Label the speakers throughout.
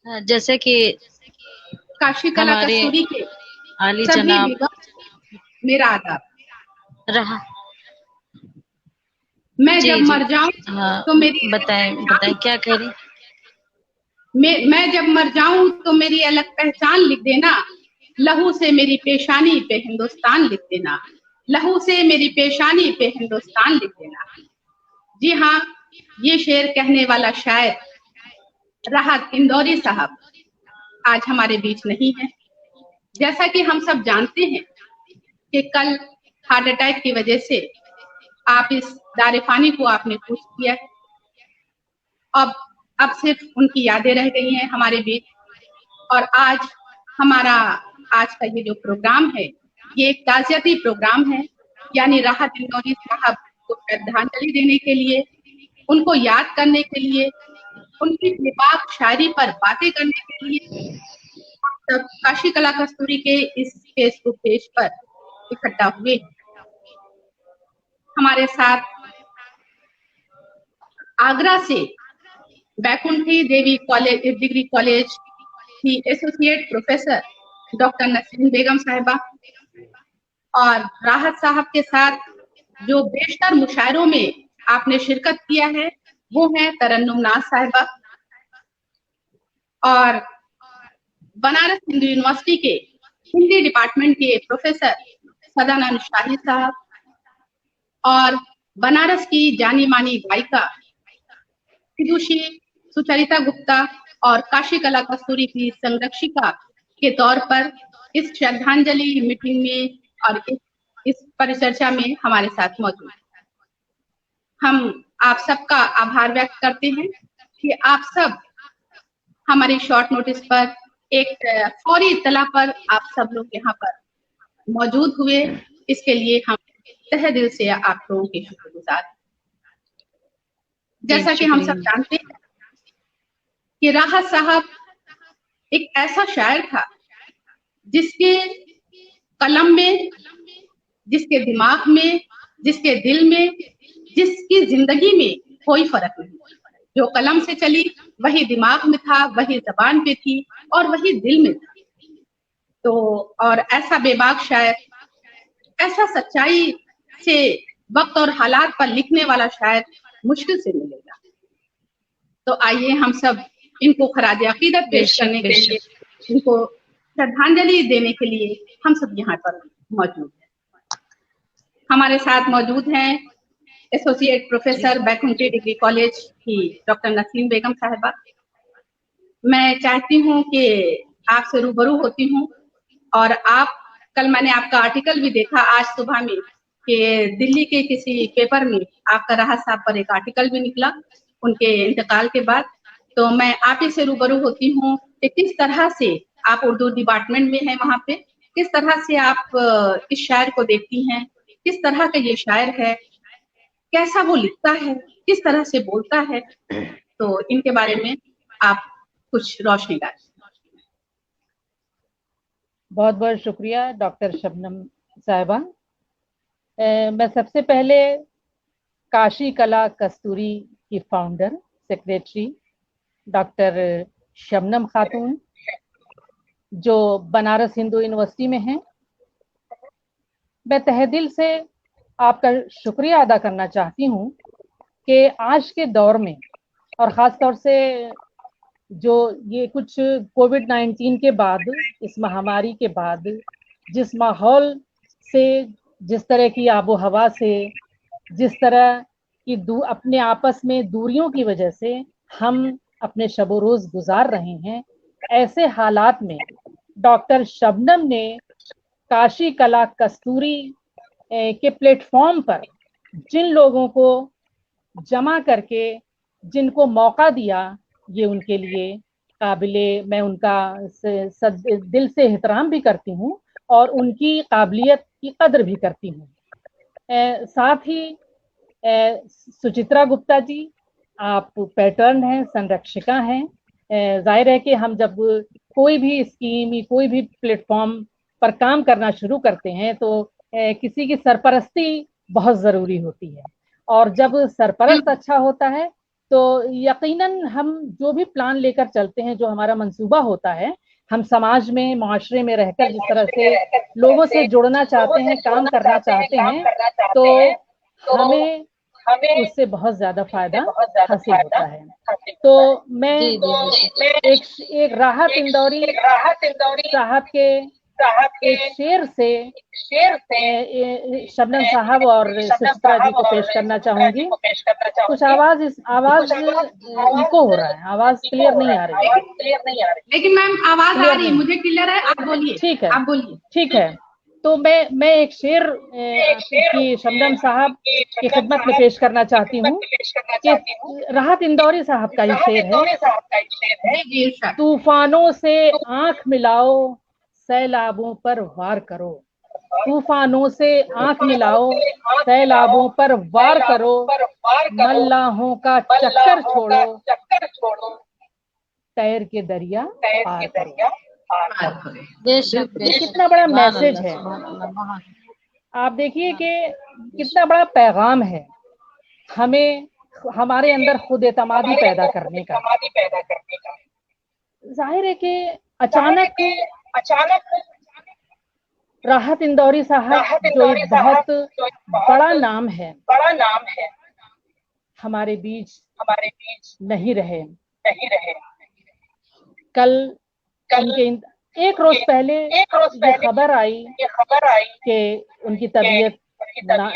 Speaker 1: जैसे कि
Speaker 2: काशी कला
Speaker 1: हमारे
Speaker 2: कस्तूरी के
Speaker 1: आली
Speaker 2: सभी
Speaker 1: जनाब
Speaker 2: बेगम मेरा आदाब।
Speaker 1: रहा।
Speaker 2: मैं
Speaker 1: जी
Speaker 2: जब
Speaker 1: जी।
Speaker 2: मर जाऊं
Speaker 1: हाँ,
Speaker 2: तो मेरी
Speaker 1: बताएं बताएं क्या कह रही।
Speaker 2: मैं जब मर जाऊं तो मेरी अलग पहचान लिख देना। लहू से मेरी पेशानी पे हिंदुस्तान लिख देना। लहू से मेरी पेशानी पे हिंदुस्तान लिख देना। जी हाँ, ये शेर कहने वाला शायर राहत इंदौरी साहब आज हमारे बीच नहीं है। जैसा कि हम सब जानते हैं कि कल हार्ट अटैक की वजह से आप इस दारिफानी को आपने पूछ किया है। अब अब सिर्फ उनकी यादें रह गई हैं हमारे बीच। और हमारा आज का ये जो प्रोग्राम है, ये एक ताज़ियती प्रोग्राम है। यानी राहत इंदौरी साहब को श्रद्धांजलि देने के लिए, उनको याद करने के लिए, उनकी बेबाक शायरी पर बातें करने के लिए सब काशी कला कस्तूरी के इस फेसबुक पेज पर इकट्ठा हुए। हमारे साथ आगरा से बैकुंठी देवी कॉलेज डिग्री कॉलेज की एसोसिएट प्रोफेसर डॉक्टर नसीम बेगम साहिबा, और राहत साहब के साथ जो बेशतर मुशायरों में आपने शिरकत किया है वो है तरन्नुम नाज साहिबा, और बनारस हिंदू यूनिवर्सिटी के हिंदी डिपार्टमेंट के प्रोफेसर सदानंद शाही साहब, और बनारस की जानी मानी गायिका विदुषी सुचरिता गुप्ता और काशी कला कस्तूरी की संरक्षिका के तौर पर इस श्रद्धांजलि मीटिंग में और इस परिचर्चा में हमारे साथ मौजूद। हम आप सबका आभार व्यक्त करते हैं कि आप सब हमारी शॉर्ट नोटिस पर एक फौरी इत्तला पर आप सब लोग यहाँ पर मौजूद हुए। इसके लिए हम तहे दिल से आप लोगों के शुक्रगुजार। जैसा कि हम सब जानते हैं कि राहत साहब एक ऐसा शायर था जिसके कलम में, जिसके दिमाग में, जिसके दिल में, जिसकी जिंदगी में कोई फर्क नहीं। जो कलम से चली वही दिमाग में था, वही जबान पे थी और वही दिल में था। तो और ऐसा बेबाक शायर, ऐसा सच्चाई से वक्त और हालात पर लिखने वाला शायर मुश्किल से मिलेगा। तो आइए हम सब इनको खराज अकीदत पेश करने के लिए, इनको श्रद्धांजलि देने के लिए हम सब यहाँ पर मौजूद हैं। हमारे साथ मौजूद हैं associate professor Baikunthi degree college की डॉक्टर नसीम बेगम साहिबा। मैं चाहती हूँ कि आपसे रूबरू होती हूँ, और कल मैंने आपका आर्टिकल भी देखा आज सुबह में कि दिल्ली के किसी पेपर में आपका राहत साहब पर एक आर्टिकल भी निकला उनके इंतकाल के बाद। तो मैं आप ही से रूबरू होती हूँ कि किस तरह से आप उर्दू डिपार्टमेंट में हैं वहाँ पे, किस तरह से आप इस शायर को देखती हैं, किस तरह का ये शायर है, कैसा वो लिखता है, किस तरह से बोलता है। तो इनके बारे में आप कुछ रोशनी डालें।
Speaker 3: बहुत बहुत शुक्रिया डॉक्टर शबनम साहिबा। मैं सबसे पहले काशी कला कस्तूरी की फाउंडर सेक्रेटरी डॉक्टर शबनम खातून जो बनारस हिंदू यूनिवर्सिटी में हैं, मैं तहे दिल से आपका शुक्रिया अदा करना चाहती हूँ कि आज के दौर में और ख़ास तौर से जो ये कुछ कोविड-19 के बाद, इस महामारी के बाद जिस माहौल से, जिस तरह की आबो हवा से, जिस तरह की अपने आपस में दूरियों की वजह से हम अपने शब रोज़ गुजार रहे हैं, ऐसे हालात में डॉक्टर शबनम ने काशी कला कस्तूरी के प्लेटफॉर्म पर जिन लोगों को जमा करके जिनको मौका दिया, ये उनके लिए मैं उनका दिल से एहतराम भी करती हूँ और उनकी काबिलियत की कदर भी करती हूँ। साथ ही सुचित्रा गुप्ता जी, आप पैटर्न हैं, संरक्षिका हैं। जाहिर है कि हम जब कोई भी स्कीम, कोई भी प्लेटफॉर्म पर काम करना शुरू करते हैं तो किसी की सरपरस्ती बहुत ज़रूरी होती है, और जब सरपरस्त अच्छा होता है तो यकीनन हम जो भी प्लान लेकर चलते हैं, जो हमारा मंसूबा होता है, हम समाज में, माशरे में रहकर जिस तरह से लोगों से जुड़ना चाहते हैं, काम करना चाहते हैं, तो हमें उससे बहुत ज्यादा फायदा हासिल होता है। तो मैं
Speaker 1: जी जी बेशक।
Speaker 3: एक राहत इंदौरी साहब के एक शेर से शबनम साहब और सुचित्रा जी को पेश करना चाहूंगी। कुछ आवाज इको हो रहा है, आवाज क्लियर नहीं आ रही है।
Speaker 2: लेकिन मैम आवाज आ रही है, मुझे क्लियर है, आप बोलिए।
Speaker 3: ठीक है,
Speaker 2: आप बोलिए।
Speaker 3: ठीक है। तो मैं एक शेर की शबनम साहब की खिदमत में पेश करना चाहती हूँ कि राहत इंदौरी साहब का ही शेर है। तूफानों से आंख मिलाओ, सैलाबों पर वार करो। तूफानों से आंख मिलाओ, सैलाबों पर वार करो। मल्लाहों का चक्कर छोड़ो, तैर के दरिया पार करो।
Speaker 1: बेशक
Speaker 3: ये कितना बड़ा मैसेज है। आप देखिए कि कितना बड़ा पैगाम है हमें, हमारे अंदर खुद एतमादी पैदा करने का। जाहिर है कि अचानक राहत इंदौरी साहब जो एक बहुत बड़ा नाम है, हमारे बीच नहीं रहे। कल उनके एक रोज पहले ये खबर आई कि उनकी तबीयत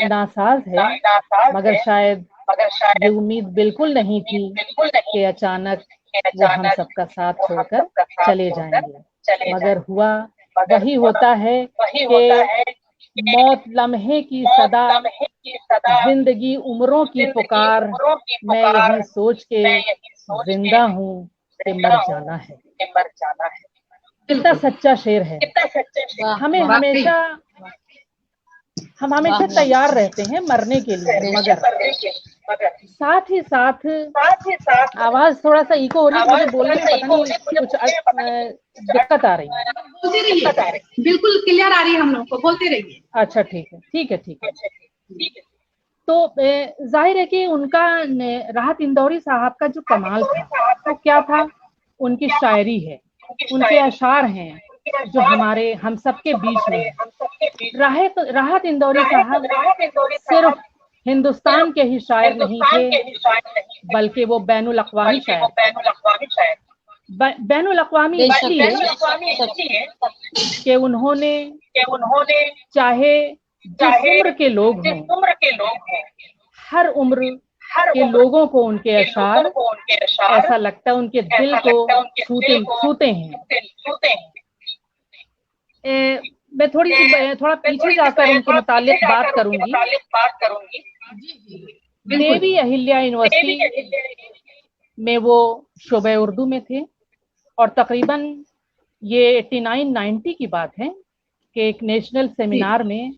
Speaker 3: नासाज है, मगर शायद ये उम्मीद बिल्कुल नहीं थी कि अचानक वो हम सबका साथ छोड़कर चले जाएंगे। मगर हुआ वही होता है कि मौत लम्हे की सदा, जिंदगी उम्रों की पुकार। मैं यही सोच के जिंदा हूँ कि मर जाना है। कितना सच्चा शेर है। हम हमेशा तैयार रहते हैं मरने के लिए, मगर साथ ही साथ आवाज थोड़ा सा इको हो रही है, मुझे बोलने में पता नहीं कुछ दिक्कत आ रही है।
Speaker 2: बोलते रहिए, बिल्कुल क्लियर आ रही है हम लोग को, बोलते रहिए।
Speaker 3: अच्छा ठीक है। तो जाहिर है कि उनका, राहत इंदौरी साहब का जो कमाल था वो क्या था, उनकी शायरी है, उनके अशार हैं जो हम सबके बीच में है। राहत इंदौरी साहब सिर्फ हिंदुस्तान के ही शायर नहीं थे, बल्कि वो बैनुल अक़वामी शायर। बैनुल अक़वामी इसलिए कि उन्होंने चाहे जिस उम्र के लोग हों, हर उम्र के लोगों को उनके अशार ऐसा लगता है उनके दिल को छूते हैं। मैं थोड़ा पीछे जाकर उनके मुतालिक बात करूंगी। देवी अहिल्या यूनिवर्सिटी में वो शोबे उर्दू में थे, और तकरीबन ये 89-90 की बात है कि एक नेशनल सेमिनार में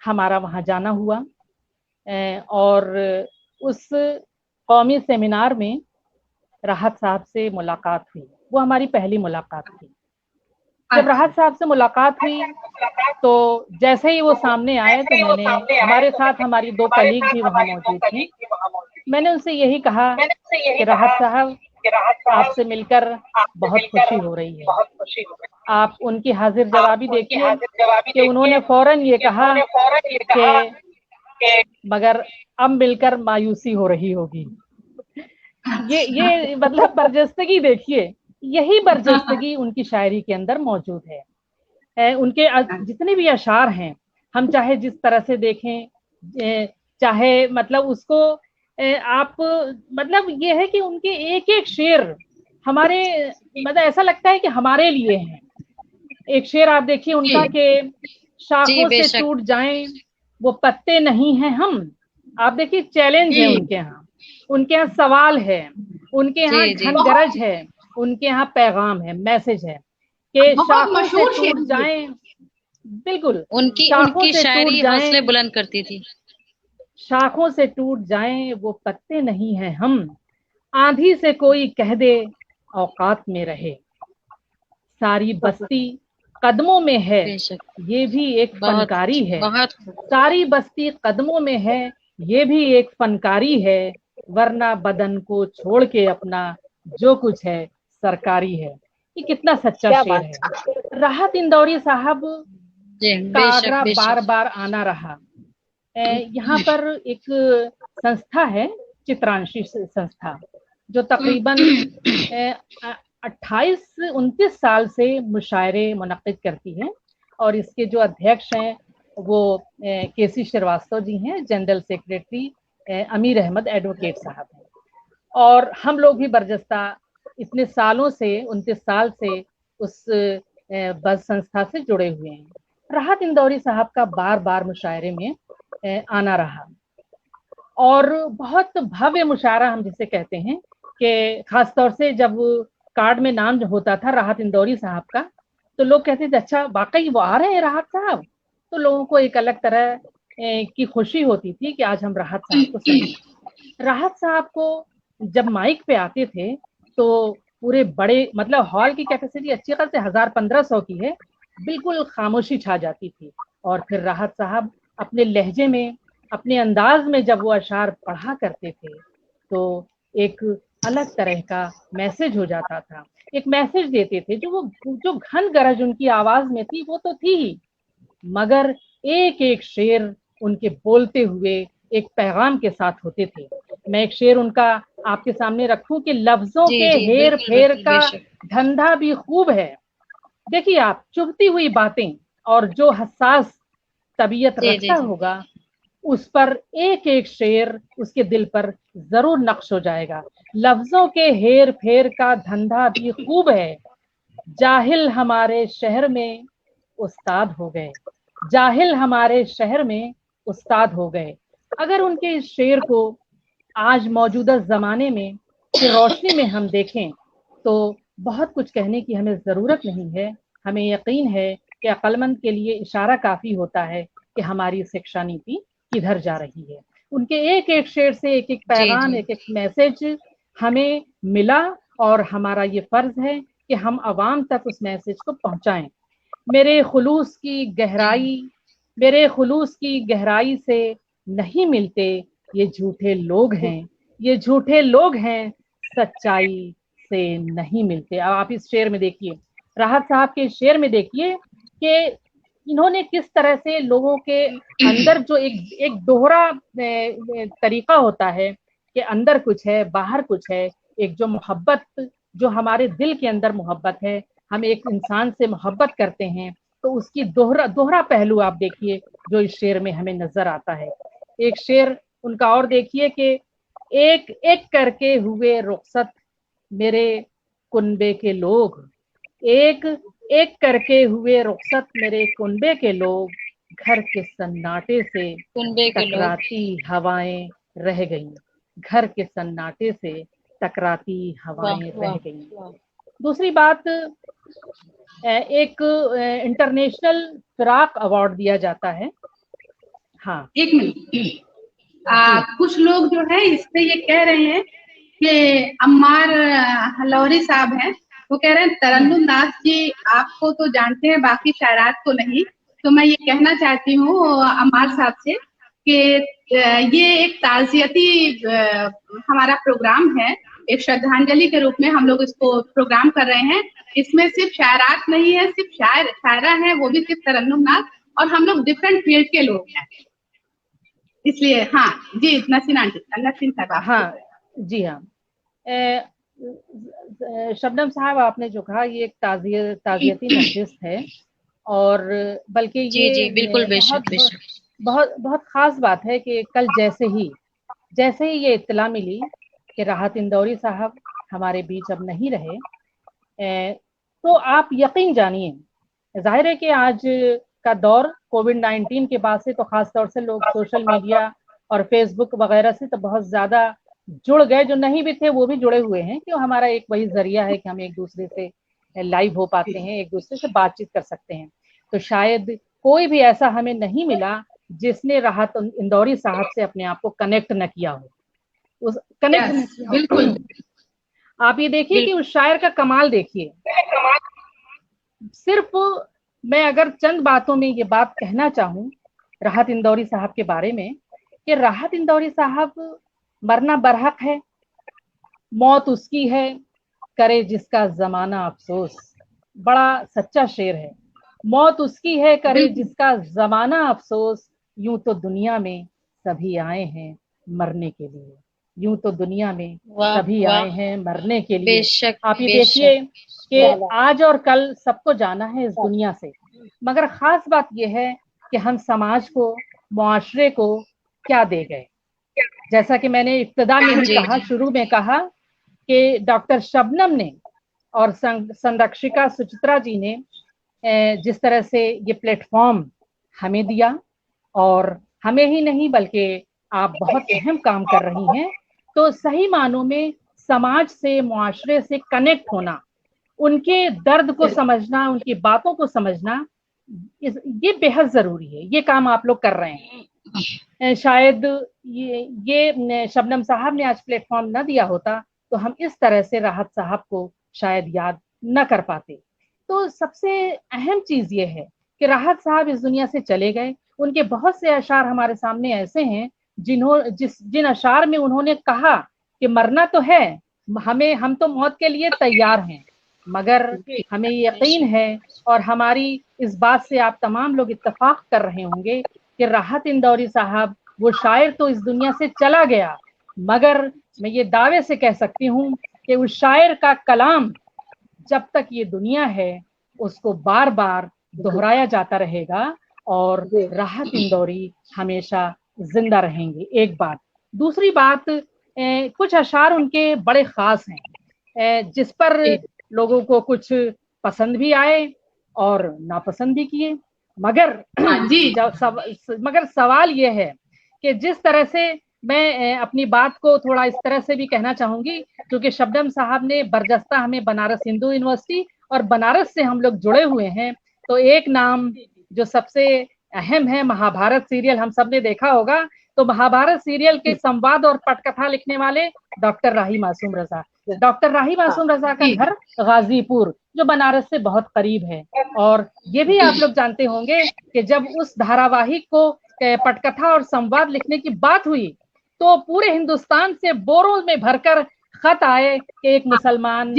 Speaker 3: हमारा वहाँ जाना हुआ, और उस कौमी सेमिनार में राहत साहब से मुलाकात हुई। वो हमारी पहली मुलाकात थी। जब राहत साहब से मुलाकात हुई तो जैसे ही वो सामने आए तो हमारे साथ हमारी 2 कलीग भी वहाँ मौजूद थी। मैंने उनसे यही कहा कि राहत साहब, आपसे मिलकर बहुत खुशी हो रही है। आप उनकी हाजिर जवाबी देखिए कि उन्होंने फौरन ये कहा कि मगर अब मिलकर मायूसी हो रही होगी। ये मतलब बर्जस्तगी देखिए, यही बर्जस्तगी उनकी शायरी के अंदर मौजूद है। उनके जितने भी अशार हैं, हम चाहे जिस तरह से देखें, चाहे मतलब उसको आप मतलब ये है कि उनके एक एक शेर हमारे, मतलब ऐसा लगता है कि हमारे लिए हैं। एक शेर आप देखिए उनका कि शाखों से टूट जाएं वो पत्ते नहीं हैं हम। आप देखिए चैलेंज है उनके यहाँ सवाल है, उनके यहाँ झनगरज है, उनके यहाँ पैगाम है, मैसेज है कि शाखों से टूट जाएं। बिल्कुल,
Speaker 1: उनकी शायरी हौसले बुलंद करती थी।
Speaker 3: शाखों से टूट जाएं वो पत्ते नहीं हैं हम, आंधी से कोई कह दे औकात में रहे। सारी बस्ती कदमों में है, ये भी एक फनकारी है। सारी बस्ती कदमों में है, ये भी एक फनकारी है। वरना बदन को छोड़ के अपना जो कुछ है सरकारी है। ये कितना सच्चा
Speaker 4: क्या
Speaker 3: शेर
Speaker 4: बात
Speaker 3: है। राहत इंदौरी साहब
Speaker 1: जी
Speaker 3: का
Speaker 1: बेशक
Speaker 3: आगरा बार
Speaker 1: बेशक।
Speaker 3: बार आना रहा। यहाँ पर एक संस्था है, चित्रांशी संस्था, जो तकरीबन 28-29 साल से मुशायरे मुनक्किद करती है, और इसके जो अध्यक्ष हैं वो केसी श्रीवास्तव जी हैं, जनरल सेक्रेटरी अमीर अहमद एडवोकेट साहब हैं। और हम लोग भी बरजस्ता इतने सालों से, 29 साल से उस बस संस्था से जुड़े हुए हैं। राहत इंदौरी साहब का बार बार मुशायरे में आना रहा, और बहुत भव्य मुशायरा हम जिसे कहते हैं, कि खासतौर से जब कार्ड में नाम होता था राहत इंदौरी साहब का, तो लोग कहते थे अच्छा वाकई वो आ रहे हैं राहत साहब। तो लोगों को एक अलग तरह की खुशी होती थी कि आज हम राहत साहब को सुनेंगे। राहत साहब को जब माइक पे आते थे तो पूरे बड़े, मतलब हॉल की कैपेसिटी अच्छी खासी 1000-1500 की है, बिल्कुल खामोशी छा जाती थी। और फिर राहत साहब अपने लहजे में, अपने अंदाज में जब वो अशार पढ़ा करते थे तो एक अलग तरह का मैसेज हो जाता था, एक मैसेज देते थे। जो घन गरज उनकी आवाज में थी वो तो थी ही, मगर एक एक शेर उनके बोलते हुए एक पैगाम के साथ होते थे। मैं एक शेर उनका आपके सामने रखूं कि लफ्जों
Speaker 1: जी
Speaker 3: के
Speaker 1: जी
Speaker 3: हेर
Speaker 1: बिल्कुल
Speaker 3: फेर
Speaker 1: बिल्कुल
Speaker 3: का
Speaker 1: बेशक।
Speaker 3: धंधा भी खूब है। देखिए आप, चुभती हुई बातें, और जो हसास तबीयत
Speaker 1: जी
Speaker 3: रखता
Speaker 1: जी जी
Speaker 3: होगा उस पर एक एक शेर उसके दिल पर जरूर नक्श हो जाएगा। लफ्जों के हेर फेर का धंधा भी खूब है, जाहिल हमारे शहर में उस्ताद हो गए, जाहिल हमारे शहर में उस्ताद हो गए। अगर उनके इस शेर को आज मौजूदा जमाने में की रोशनी में हम देखें तो बहुत कुछ कहने की हमें जरूरत नहीं है। हमें यकीन है कि अक्लमंद के लिए इशारा काफी होता है कि हमारी शिक्षा नीति किधर जा रही है। उनके एक एक शेर से एक एक
Speaker 1: जी
Speaker 3: पैगाम,
Speaker 1: जी
Speaker 3: एक एक मैसेज हमें मिला, और हमारा ये फर्ज है कि हम अवाम तक उस मैसेज को पहुंचाएं। मेरे खुलूस की
Speaker 1: जी
Speaker 3: गहराई, मेरे खुलूस की गहराई से नहीं मिलते ये झूठे लोग हैं, ये झूठे लोग हैं, सच्चाई से नहीं मिलते। अब आप इस शेर में देखिए, राहत साहब के शेर में देखिए कि इन्होंने किस तरह से लोगों के अंदर जो एक एक दोहरा तरीका होता है कि अंदर कुछ है बाहर कुछ है, एक जो मोहब्बत, जो हमारे दिल के अंदर मोहब्बत है, हम एक इंसान से मोहब्बत करते हैं, तो उसकी दोहरा दोहरा पहलू आप देखिए जो इस शेर में हमें नजर आता है। एक शेर उनका और देखिए कि एक एक करके हुए रुखसत मेरे कुनबे के लोग, एक एक करके हुए रुखसत मेरे कुनबे के लोग, घर के सन्नाटे से
Speaker 1: कुनबे के लोग।
Speaker 3: टकराती हवाएं रह गईं, घर के सन्नाटे से टकराती
Speaker 1: वाह
Speaker 3: हवाएं रह
Speaker 1: वाह
Speaker 3: गईं।
Speaker 1: वाह।
Speaker 3: दूसरी बात, एक इंटरनेशनल फिराक अवार्ड दिया जाता है। हाँ
Speaker 2: एक मिनट।
Speaker 3: जी,
Speaker 2: कुछ लोग जो है इस पे ये कह रहे हैं कि अम्मार हलौरी साहब हैं, वो कह रहे हैं तरन्नुम नाथ जी आपको तो जानते हैं, बाकी शायरात को नहीं। तो मैं ये कहना चाहती हूँ अम्मार साहब से कि ये एक ताज़ियती हमारा प्रोग्राम है, एक श्रद्धांजलि के रूप में हम लोग इसको प्रोग्राम कर रहे हैं। इसमें सिर्फ शायरात नहीं है, सिर्फ शायरा है, वो भी सिर्फ तरन्नुम नाथ, और हम लोग डिफरेंट फील्ड के लोग हैं, इसलिए। हाँ जी, नसीन साहब आप।
Speaker 3: हाँ जी हाँ। शबनम साहब, आपने जो कहा ये एक ताज़ियती नशिस्त है, और बल्कि
Speaker 1: जी जी बिल्कुल
Speaker 3: ये
Speaker 1: बेशक
Speaker 3: बहुत
Speaker 1: बेशक।
Speaker 3: बहुत बहुत खास बात है कि कल जैसे ही ये इत्तला मिली कि राहत इंदौरी साहब हमारे बीच अब नहीं रहे, तो आप यकीन जानिए, जाहिर है कि आज का दौर कोविड-19 के बाद से तो खास तौर से लोग सोशल मीडिया और फेसबुक वगैरह से तो बहुत ज्यादा जुड़ गए। जो नहीं भी थे वो भी जुड़े हुए हैं, क्यों हमारा एक वही जरिया है कि हम एक दूसरे से लाइव हो पाते हैं, एक दूसरे से बातचीत कर सकते हैं। तो शायद कोई भी ऐसा हमें नहीं मिला जिसने राहत इंदौरी साहब से अपने आप को कनेक्ट न किया हो, उस कनेक्ट न किया हो।
Speaker 2: बिल्कुल।
Speaker 3: आप ये देखिए कि उस शायर का कमाल देखिए। सिर्फ मैं अगर चंद बातों में ये बात कहना चाहूँ राहत इंदौरी साहब के बारे में, कि राहत इंदौरी साहब मरना बरहक है, मौत उसकी है, करे जिसका जमाना अफसोस। बड़ा सच्चा शेर है। मौत उसकी है, करे
Speaker 2: बिल्कुल।
Speaker 3: जिसका जमाना अफसोस। यूं तो दुनिया में सभी आए हैं मरने के लिए। यूं तो दुनिया में
Speaker 1: वाह
Speaker 3: सभी
Speaker 1: वाह,
Speaker 3: आए हैं मरने के लिए।
Speaker 1: बेशक
Speaker 3: आप ये
Speaker 1: बेशक।
Speaker 3: देखिए कि आज और कल सबको जाना है इस दुनिया से, मगर खास बात यह है कि हम समाज को, मुआशरे को क्या दे गए। जैसा कि मैंने इब्तिदा में ही
Speaker 1: जी
Speaker 3: कहा,
Speaker 1: जी।
Speaker 3: शुरू में कहा कि डॉक्टर शबनम ने और संरक्षिका सुचित्रा जी ने जिस तरह से ये प्लेटफॉर्म हमें दिया, और हमें ही नहीं बल्कि आप बहुत अहम काम कर रही हैं, तो सही मानों में समाज से, मुआशरे से कनेक्ट होना, उनके दर्द को समझना, उनकी बातों को समझना, ये बेहद जरूरी है। ये काम आप लोग कर रहे हैं। शायद ये शबनम साहब ने आज प्लेटफॉर्म न दिया होता तो हम इस तरह से राहत साहब को शायद याद न कर पाते। तो सबसे अहम चीज ये है कि राहत साहब इस दुनिया से चले गए। उनके बहुत से अशार हमारे सामने ऐसे हैं जिन अशार में उन्होंने कहा कि मरना तो है, हम तो मौत के लिए तैयार हैं, मगर हमें यकीन है और हमारी इस बात से आप तमाम लोग इत्तेफाक कर रहे होंगे कि राहत इंदौरी साहब, वो शायर तो इस दुनिया से चला गया, मगर मैं ये दावे से कह सकती हूँ कि उस शायर का कलाम जब तक ये दुनिया है उसको बार बार दोहराया जाता रहेगा और राहत इंदौरी हमेशा जिंदा रहेंगे। एक बात। दूसरी बात, कुछ अशार उनके बड़े खास हैं, जिस पर लोगों को कुछ पसंद भी आए और नापसंद भी किए, मगर
Speaker 2: जी
Speaker 3: मगर सवाल ये है कि जिस तरह से मैं अपनी बात को थोड़ा इस तरह से भी कहना चाहूंगी, क्योंकि शबनम साहब ने बरजस्ता हमें बनारस हिंदू यूनिवर्सिटी और बनारस से हम लोग जुड़े हुए हैं, तो एक नाम जो सबसे अहम है, महाभारत सीरियल हम सब ने देखा होगा, तो महाभारत सीरियल के संवाद और पटकथा लिखने वाले डॉक्टर राही मासूम रजा। डॉक्टर राही मासूम रजा का घर गाजीपुर, जो बनारस से बहुत करीब है। और ये भी आप लोग जानते होंगे कि जब उस धारावाहिक को पटकथा और संवाद लिखने की बात हुई तो पूरे हिंदुस्तान से बोरों में भरकर खत आए कि एक मुसलमान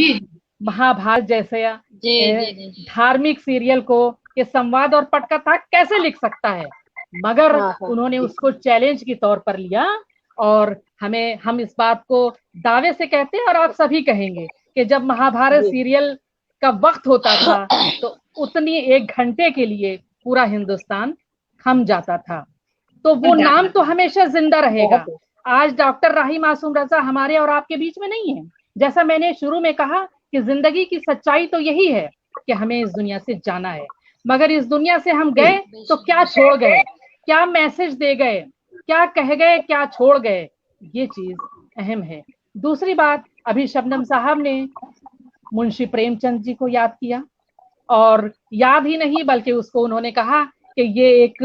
Speaker 3: महाभारत जैसे धार्मिक सीरियल को कि संवाद और पटकथा कैसे लिख सकता है, मगर उन्होंने उसको चैलेंज के तौर पर लिया। और हम इस बात को दावे से कहते हैं और आप सभी कहेंगे कि जब महाभारत सीरियल का वक्त होता था तो उतनी 1 घंटे के लिए पूरा हिंदुस्तान थम जाता था। तो वो नाम तो हमेशा जिंदा रहेगा। आज डॉक्टर राही मासूम रजा हमारे और आपके बीच में नहीं है। जैसा मैंने शुरू में कहा कि जिंदगी की सच्चाई तो यही है कि हमें इस दुनिया से जाना है, मगर इस दुनिया से हम गए तो क्या छोड़ गए, क्या मैसेज दे गए, क्या कह गए, क्या छोड़ गए, ये चीज अहम है। दूसरी बात, अभी शबनम साहब ने मुंशी प्रेमचंद जी को याद किया, और याद ही नहीं बल्कि उसको उन्होंने कहा कि ये एक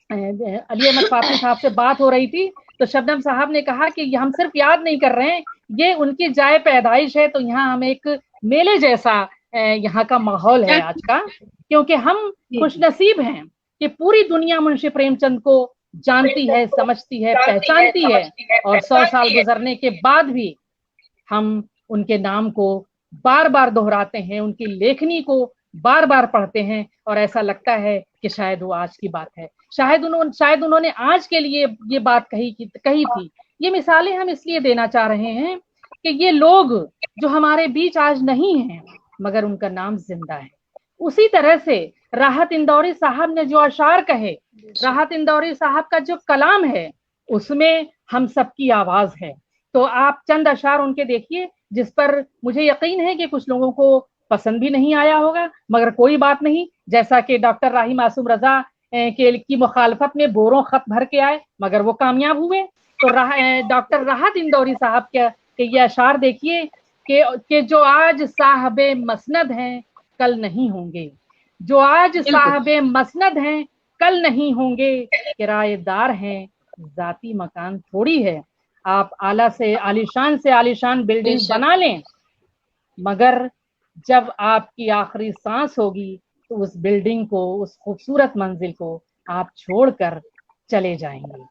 Speaker 3: अली अहमद फातमी साहब से बात हो रही थी तो शबनम साहब ने कहा कि हम सिर्फ याद नहीं कर रहे हैं, ये उनकी जाए पैदाइश है, तो यहाँ हम एक मेले जैसा यहाँ का माहौल है आज का, क्योंकि हम खुशनसीब हैं कि पूरी दुनिया मुंशी प्रेमचंद को जानती है, समझती है, पहचानती है, और 100 साल गुजरने के बाद भी हम उनके नाम को बार बार दोहराते हैं, उनकी लेखनी को बार बार पढ़ते हैं और ऐसा लगता है कि शायद वो आज की बात है, शायद उन्होंने आज के लिए ये बात कही थी। ये मिसालें हम इसलिए देना चाह रहे हैं कि ये लोग जो हमारे बीच आज नहीं हैं मगर उनका नाम जिंदा है। उसी तरह से राहत इंदौरी साहब ने जो अशार कहे, राहत इंदौरी साहब का जो कलाम है, उसमें हम सबकी आवाज है। तो आप चंद अशार उनके देखिए जिस पर मुझे यकीन है कि कुछ लोगों को पसंद भी नहीं आया होगा, मगर कोई बात नहीं। जैसा कि डॉक्टर राही मासूम रजा की मुखालफत में बोरों खत भर के आए मगर वो कामयाब हुए, तो डॉक्टर राहत इंदौरी साहब के ये अशार देखिए कि जो आज साहबे मसनद हैं कल नहीं होंगे, जो आज साहबे मसनद हैं कल नहीं होंगे, किराएदार हैं जाती मकान थोड़ी है। आप आला से आलीशान बिल्डिंग बना लें, मगर जब आपकी आखिरी सांस होगी तो उस बिल्डिंग को, उस खूबसूरत मंजिल को आप छोड़कर चले जाएंगे।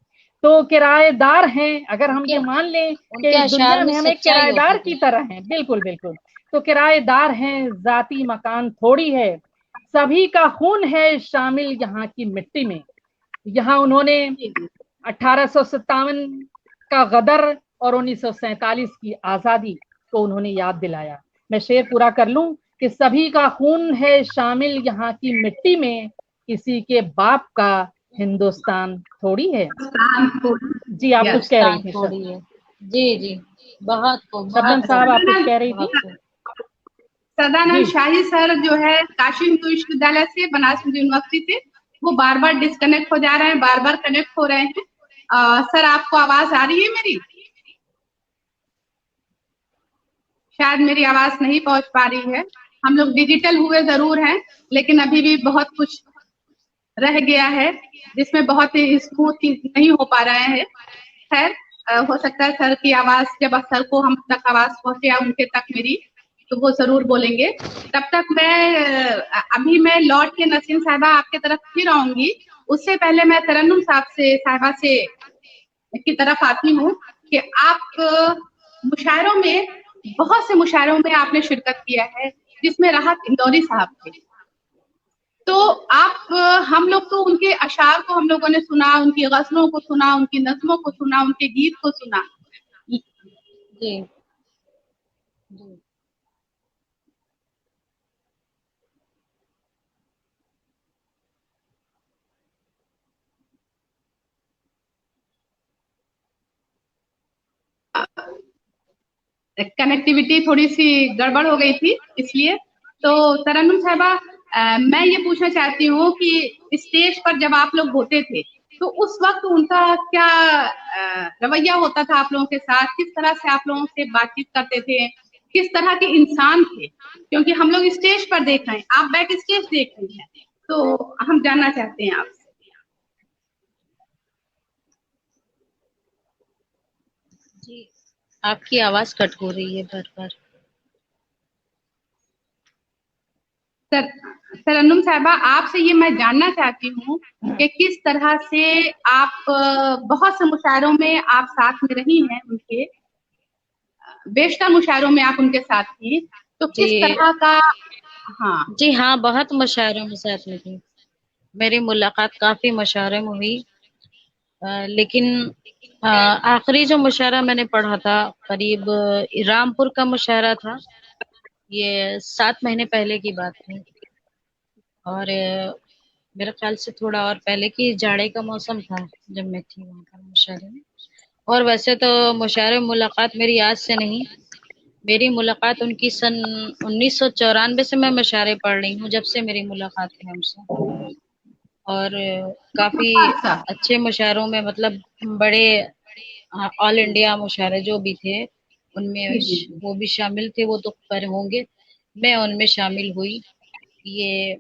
Speaker 3: तो किराएदार हैं, अगर हम ये मान लें कि इस दुनिया में हम एक किराएदार की तरह हैं, बिल्कुल बिल्कुल, तो किराएदार हैं, जाती मकान थोड़ी है, सभी का खून है शामिल यहाँ की मिट्टी में। यहाँ उन्होंने 1857 का गदर और 1947 की आजादी को उन्होंने याद दिलाया। मैं शेर पूरा कर लूं कि सभी का खून है शामिल यहाँ की मिट्टी में, किसी के बाप का हिंदुस्तान थोड़ी है। जी आप कुछ कह रही थी
Speaker 1: थोड़ी है। जी जी, बहुत
Speaker 3: शबनम साहब, आप कुछ कह रही थी।
Speaker 2: सदानंद शाही सर जो है काशी हिंदू विश्वविद्यालय से, बनारस हिंदू यूनिवर्सिटी से, वो बार बार डिस्कनेक्ट हो जा रहे हैं, बार बार कनेक्ट हो रहे हैं। सर आपको आवाज आ रही है मेरी? शायद मेरी आवाज नहीं पहुंच पा रही है। हम लोग डिजिटल हुए जरूर हैं, लेकिन अभी भी बहुत कुछ रह गया है जिसमें बहुत ही स्मूथ नहीं हो पा रहे हैं। खैर, हो सकता है सर की आवाज, जब सर को हम तक आवाज पहुंचे उनके तक मेरी, तो वो जरूर बोलेंगे। तब तक अभी मैं लौट के नसीम साहिबा आपके तरफ फिर आऊंगी। उससे पहले मैं तरन्नुम साहिबा से की तरफ आती हूँ कि आप मुशायरों में, बहुत से मुशायरों में आपने शिरकत किया है जिसमें राहत इंदौरी साहब थे। तो आप, हम लोग तो उनके अशार को हम लोगों ने सुना, उनकी गजलों को सुना, उनकी नज़्मों को सुना, उनके गीत को सुना।
Speaker 1: जी जी।
Speaker 2: कनेक्टिविटी थोड़ी सी गड़बड़ हो गई थी, इसलिए। तो तरन्नुम साहिबा, मैं ये पूछना चाहती हूँ कि स्टेज पर जब आप लोग होते थे तो उस वक्त उनका क्या रवैया होता था आप लोगों के साथ? किस तरह से आप लोगों से बातचीत करते थे? किस तरह के इंसान थे? क्योंकि हम लोग स्टेज पर देख रहे हैं, आप बैक स्टेज देख रही हैं, तो हम जानना चाहते हैं आपसे।
Speaker 1: जी, आपकी आवाज कट हो रही है बार बार।
Speaker 2: तरन्नुम साहिबा, आपसे ये मैं जानना चाहती हूँ कि किस तरह से आप, बहुत से मुशायरों में आप साथ में रही हैं, उनके बेशतर मुशायरों में आप उनके साथ थी, तो किस तरह का? हाँ
Speaker 1: जी हाँ, बहुत मुशायरों में साथ में थी। मेरी मुलाकात काफी मुशायरों में हुई, लेकिन आखिरी जो मुशायरा मैंने पढ़ा था करीब रामपुर का मुशायरा था। ये 7 महीने पहले की बात थी, और मेरे ख्याल से थोड़ा और पहले की जाड़े का मौसम था जब मैं थी वहाँ पर मुशायरे में। और वैसे तो मुशायरे मुलाकात मेरी आज से नहीं, मेरी मुलाकात उनकी सन 1994 से मैं मुशायरे पढ़ रही हूँ, जब से मेरी मुलाकात है उनसे। और काफी
Speaker 2: अच्छा।
Speaker 1: अच्छे मुशायरों में, मतलब बड़े ऑल इंडिया मुशायरे जो भी थे उनमें वो भी शामिल थे। वो तो पर होंगे, मैं उनमें शामिल हुई। ये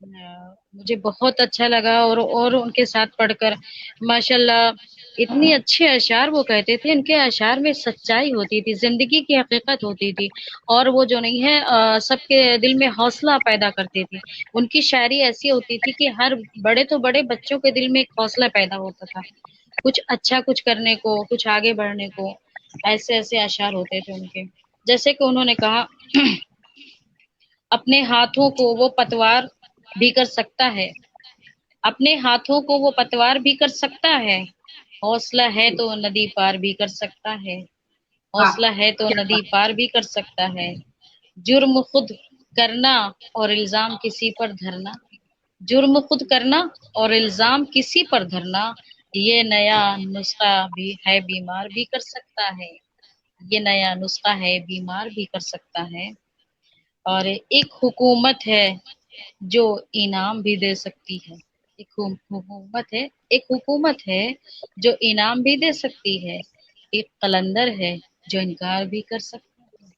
Speaker 1: मुझे बहुत अच्छा लगा, और उनके साथ पढ़कर माशाल्लाह इतनी अच्छे अशार वो कहते थे। उनके अशार में सच्चाई होती थी, जिंदगी की हकीकत होती थी, और वो जो नहीं है सबके दिल में हौसला पैदा करती थी। उनकी शायरी ऐसी होती थी कि हर बड़े तो बड़े बच्चों के दिल में एक हौसला पैदा होता था, कुछ अच्छा कुछ करने को, कुछ आगे बढ़ने को। ऐसे ऐसे अशार होते थे उनके। जैसे कि उन्होंने कहा, अपने हाथों को वो पतवार भी कर सकता है, अपने हाथों को वो पतवार भी कर सकता है, हौसला है तो नदी पार भी कर सकता है, हौसला है तो नदी पार भी कर सकता है। जुर्म खुद करना और इल्जाम किसी पर धरना, जुर्म खुद करना और इल्जाम किसी पर धरना, ये नया नुस्खा भी है बीमार भी कर सकता है, ये नया नुस्खा है बीमार भी कर सकता है। और एक हुकूमत है जो इनाम भी दे सकती है, एक हुकूमत है जो इनाम भी दे सकती है, एक कलंदर है जो इनकार भी कर सकता है,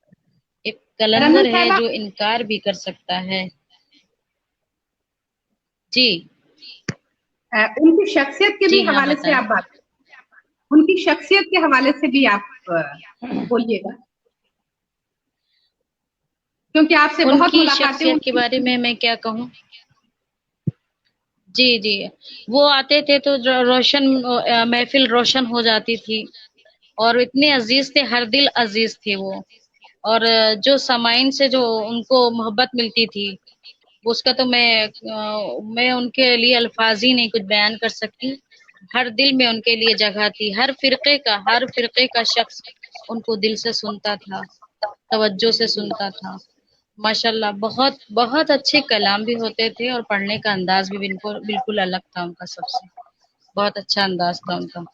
Speaker 1: एक कलंदर है जो इनकार भी कर सकता है। जी,
Speaker 2: उनकी शख्सियत के भी
Speaker 1: जी हाँ
Speaker 2: हवाले से
Speaker 1: बताएं।
Speaker 2: आप बात, उनकी शख्सियत के हवाले से भी आप बोलिएगा, क्योंकि आपसे बहुत
Speaker 1: उनकी
Speaker 2: मुलाकातें
Speaker 1: शख्सियत के
Speaker 2: हुई।
Speaker 1: बारे में मैं क्या कहूँ। जी, जी। वो आते थे तो रोशन महफ़िल रोशन हो जाती थी और इतने अज़ीज़ थे, हर दिल अज़ीज़ थे वो। और जो सामाईन से जो उनको मोहब्बत मिलती थी, उसका तो मैं उनके लिए अल्फ़ाज़ ही नहीं कुछ बयान कर सकती। हर दिल में उनके लिए जगह थी, हर फ़िरक़े का शख़्स उनको दिल से सुनता था, तवज्जो से सुनता था। माशाल्लाह बहुत बहुत अच्छे कलाम भी होते थे और पढ़ने का अंदाज़ भी बिल्कुल बिल्कुल अलग था उनका सबसे। बहुत अच्छा अंदाज़ था उनका।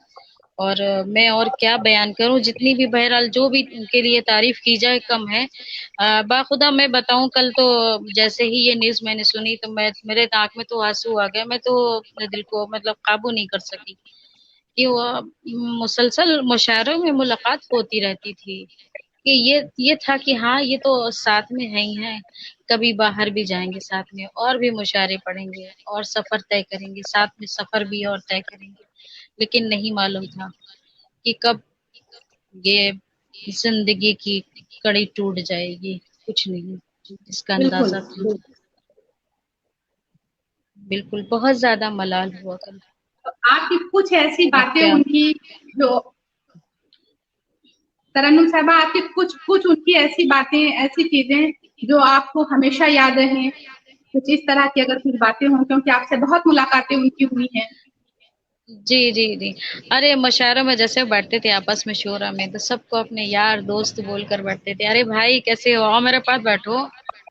Speaker 1: और मैं और क्या बयान करूँ, जितनी भी बहरहाल जो भी उनके लिए तारीफ़ की जाए कम है। बाखुदा मैं बताऊँ, कल तो जैसे ही ये न्यूज़ मैंने सुनी तो मैं मेरे आँख में तो आँसू आ गए। मैं तो अपने दिल को मतलब काबू नहीं कर सकी कि वो मुसलसल मुशायरों में मुलाकात होती रहती थी। कि ये था कि हाँ, ये तो साथ में है ही हैं, कभी बाहर भी जाएँगे साथ में और भी मुशायरे पढ़ेंगे और सफ़र तय करेंगे, साथ में सफ़र भी और तय करेंगे। लेकिन नहीं मालूम था कि कब ये ज़िंदगी की कड़ी टूट जाएगी, कुछ नहीं, इसका
Speaker 2: बिल्कुल।
Speaker 1: अंदाज़ा था। बिल्कुल, बहुत ज़्यादा मलाल हुआ कल।
Speaker 2: तो आपकी कुछ ऐसी
Speaker 1: अब
Speaker 2: बातें
Speaker 1: क्या
Speaker 2: उनकी जो तरन्नुम साहबा, आपकी कुछ कुछ उनकी ऐसी बातें, ऐसी चीजें जो आपको हमेशा याद रहें, कुछ इस तरह की अगर कुछ बातें हों, क्योंकि आपसे बहुत मुलाकातें उनकी हुई हैं।
Speaker 1: जी, जी, जी। अरे मुशायरों में जैसे बैठते थे आपस में शोरा में, तो सबको अपने यार दोस्त बोलकर बैठते थे। अरे भाई कैसे हो? आओ मेरे पास बैठो।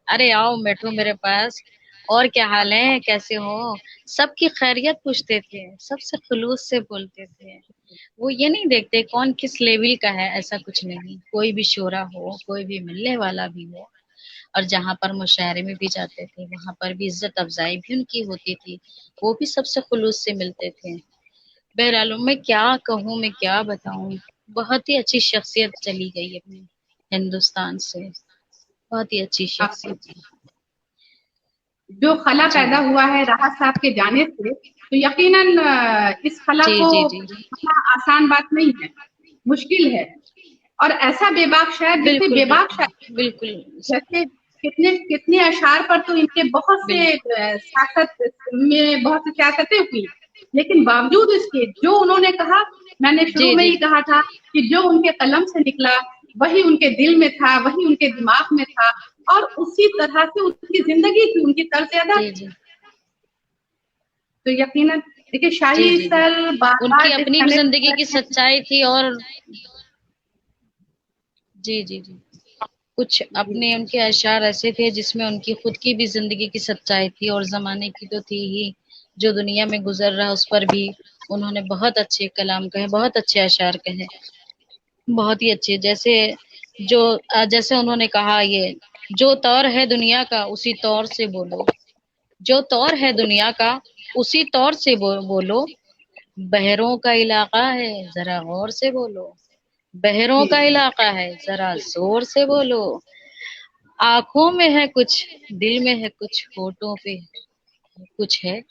Speaker 1: अरे आओ बैठो मेरे पास। और क्या हाल है? कैसे हो? सबकी खैरियत पूछते थे, सबसे खुलूस से बोलते थे। वो ये नहीं देखते कौन किस लेवल का है, ऐसा कुछ नहीं। कोई भी शोरा हो, कोई भी मिलने वाला भी हो, और जहाँ पर मुशायरे में भी जाते थे, वहाँ पर भी इज़्ज़त अफ़ज़ाई भी उनकी होती थी। वो भी सबसे खुलूस से मिलते थे। बहरहाल मैं क्या कहूँ, मैं क्या बताऊँ, बहुत ही अच्छी शख्सियत चली गई अपने हिंदुस्तान से, बहुत ही अच्छी
Speaker 2: आपसे
Speaker 1: शख्सियत थी।
Speaker 2: जो खला
Speaker 1: जी,
Speaker 2: पैदा हुआ है राहत साहब के जाने से, तो यकीनन इस खला
Speaker 1: जी,
Speaker 2: को
Speaker 1: जी, जी, जी।
Speaker 2: भरना आसान बात नहीं है, मुश्किल है। और ऐसा बेबाक शायर जिसे
Speaker 1: बिल्कुल,
Speaker 2: बेबाक
Speaker 1: बिल्कुल,
Speaker 2: शायर,
Speaker 1: बिल्कुल,
Speaker 2: जैसे कितने कितने अशार पर तो इनके बहुत से
Speaker 1: बिल्कुल।
Speaker 2: सियासत में बहुत सी सियासतें हुई, लेकिन बावजूद इसके जो उन्होंने कहा, मैंने शुरू
Speaker 1: जी,
Speaker 2: में
Speaker 1: जी,
Speaker 2: ही कहा था कि जो उनके कलम से निकला वही उनके दिल में था, वही उनके दिमाग में था, और उसी तरह से उनकी जिंदगी थी, उनकी तर्ज अदा
Speaker 1: जी,
Speaker 2: थी।
Speaker 1: जी,
Speaker 2: तो यकीनन देखिए,
Speaker 1: जी,
Speaker 2: शाही
Speaker 1: जी, जी।
Speaker 2: सर बार
Speaker 1: उनकी
Speaker 2: बार
Speaker 1: अपनी भी
Speaker 2: डिस्कनेक्ट
Speaker 1: ज़िंदगी की
Speaker 2: करते हैं।
Speaker 1: सच्चाई थी और जी, जी, जी। कुछ
Speaker 2: जी,
Speaker 1: अपने उनके अशआर ऐसे थे जिसमें उनकी खुद की भी ज़िंदगी की सच्चाई थी और ज़माने की तो थी ही, जो दुनिया में गुज़र रहा उस पर भी उन्होंने बहुत अच्छे कलाम कहे, बहुत अच्छे अशआर कहे, बहुत ही अच्छे। जैसे उन्होंने कहा ये, जो तौर है दुनिया का उसी तौर से बोलो, जो तौर है दुनिया का उसी तौर से बोलो, बहरों का इलाका है ज़रा गौर से बोलो, बहरों
Speaker 2: जी,
Speaker 1: का इलाका है ज़रा ज़ोर से बोलो, आँखों में है कुछ, दिल में है कुछ, होठों पे कुछ है,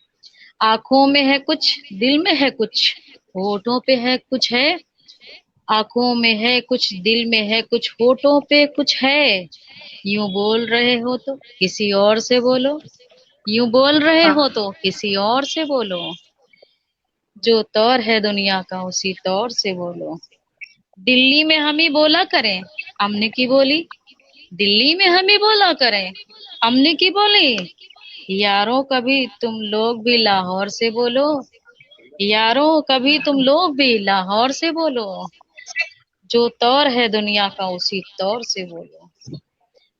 Speaker 1: आँखों में है कुछ, दिल में है कुछ, होठों पे है कुछ है, आँखों में है कुछ, दिल में है कुछ, होठों पे कुछ है, यूं बोल रहे हो तो किसी और से बोलो, यूं बोल रहे
Speaker 2: वाह,
Speaker 1: हो तो किसी और से बोलो, जो तौर है दुनिया का उसी तौर से बोलो, दिल्ली में हम ही बोला करें हमने की बोली, दिल्ली में हम ही बोला करें हमने की बोली, यारों कभी तुम लोग भी लाहौर से बोलो, यारों कभी तुम लोग भी लाहौर से बोलो, जो तौर है दुनिया का उसी तौर से बोलो।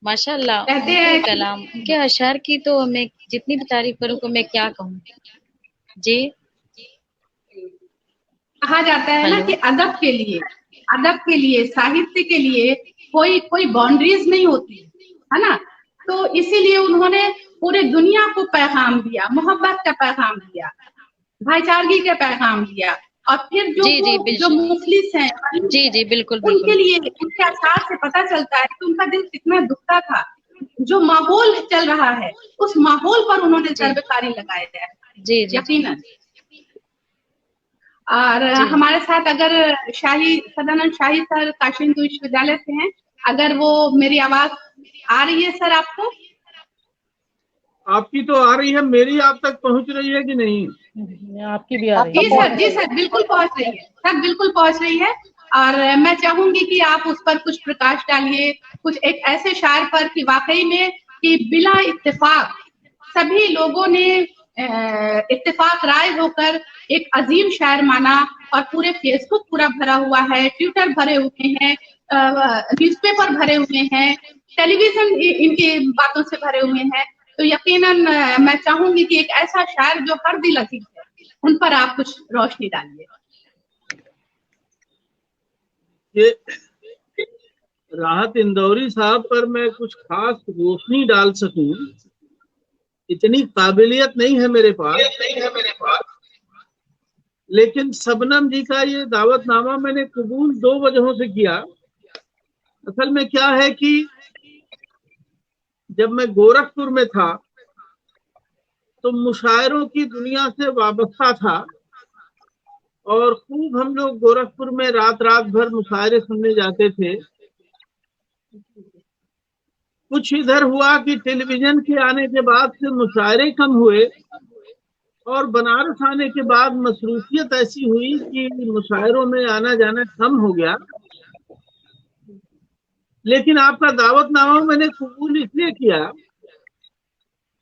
Speaker 1: माशाल्लाह
Speaker 2: कहते
Speaker 1: उनके
Speaker 2: हैं कि
Speaker 1: कलाम, उनके अशार की तो मैं जितनी भी तारीफ करूँ तो मैं क्या कहूँ। जी।
Speaker 2: कहा जाता है ना
Speaker 1: हेलो।
Speaker 2: कि अदब के लिए, साहित्य के लिए कोई कोई बाउंड्रीज नहीं होती, है ना। तो इसीलिए उन्होंने पूरे दुनिया को पैगाम दिया, मोहब्बत का पैगाम दिया, भाईचारगी का पैगाम दिया। और फिर जो
Speaker 1: जी,
Speaker 2: वो
Speaker 1: जी,
Speaker 2: जो
Speaker 1: बिल्कुल।
Speaker 2: मुफलिस हैं, गरीब
Speaker 1: जी,
Speaker 2: हैं,
Speaker 1: जी, बिल्कुल,
Speaker 2: उनके
Speaker 1: बिल्कुल।
Speaker 2: लिए उनके अशार से पता चलता है कि उनका दिल कितना दुखता था। जो माहौल चल रहा है, उस माहौल पर उन्होंने
Speaker 1: जी,
Speaker 2: सर्वकारी लगाया है,
Speaker 1: जी, जी, जी,
Speaker 2: यकीनन। और
Speaker 1: जी।
Speaker 2: हमारे साथ अगर सदानंद शाही सर काशी हिंदू विश्वविद्यालय से हैं, अगर वो, मेरी आवाज आ रही है सर आपको?
Speaker 4: आपकी तो आ रही है, मेरी आप तक पहुंच रही है कि नहीं?
Speaker 3: आपकी भी आ रही
Speaker 2: जी
Speaker 3: है।
Speaker 2: सर, जी सर, बिल्कुल पहुंच रही है सर, बिल्कुल पहुंच रही है। और मैं चाहूंगी कि आप उस पर कुछ प्रकाश डालिए, कुछ एक ऐसे शायर पर कि वाकई में कि बिला इत्तेफाक सभी लोगों ने इत्तेफाक राय होकर एक अजीम शायर माना। और पूरे फेसबुक पूरा भरा हुआ है, ट्विटर भरे हुए हैं, न्यूज़पेपर भरे हुए हैं, टेलीविजन इनकी बातों से भरे हुए हैं। तो यकीनन मैं चाहूंगी कि एक ऐसा शायर जो हर दिल अजीज है, उन पर आप कुछ रोशनी डालिए।
Speaker 4: ये राहत इंदौरी साहब पर मैं कुछ खास रोशनी डाल सकूं, इतनी काबिलियत नहीं है मेरे पास। लेकिन शबनम जी का ये दावतनामा मैंने कबूल 2 वजहों से किया। असल में क्या है कि जब मैं गोरखपुर में था तो मुशायरों की दुनिया से वाबस्ता था, और खूब हम लोग गोरखपुर में रात रात भर मुशायरे सुनने जाते थे। कुछ इधर हुआ कि टेलीविजन के आने के बाद से मुशायरे कम हुए, और बनारस आने के बाद मसरूफियत ऐसी हुई कि मुशायरों में आना जाना कम हो गया। लेकिन आपका दावतनामा मैंने कबूल इसलिए किया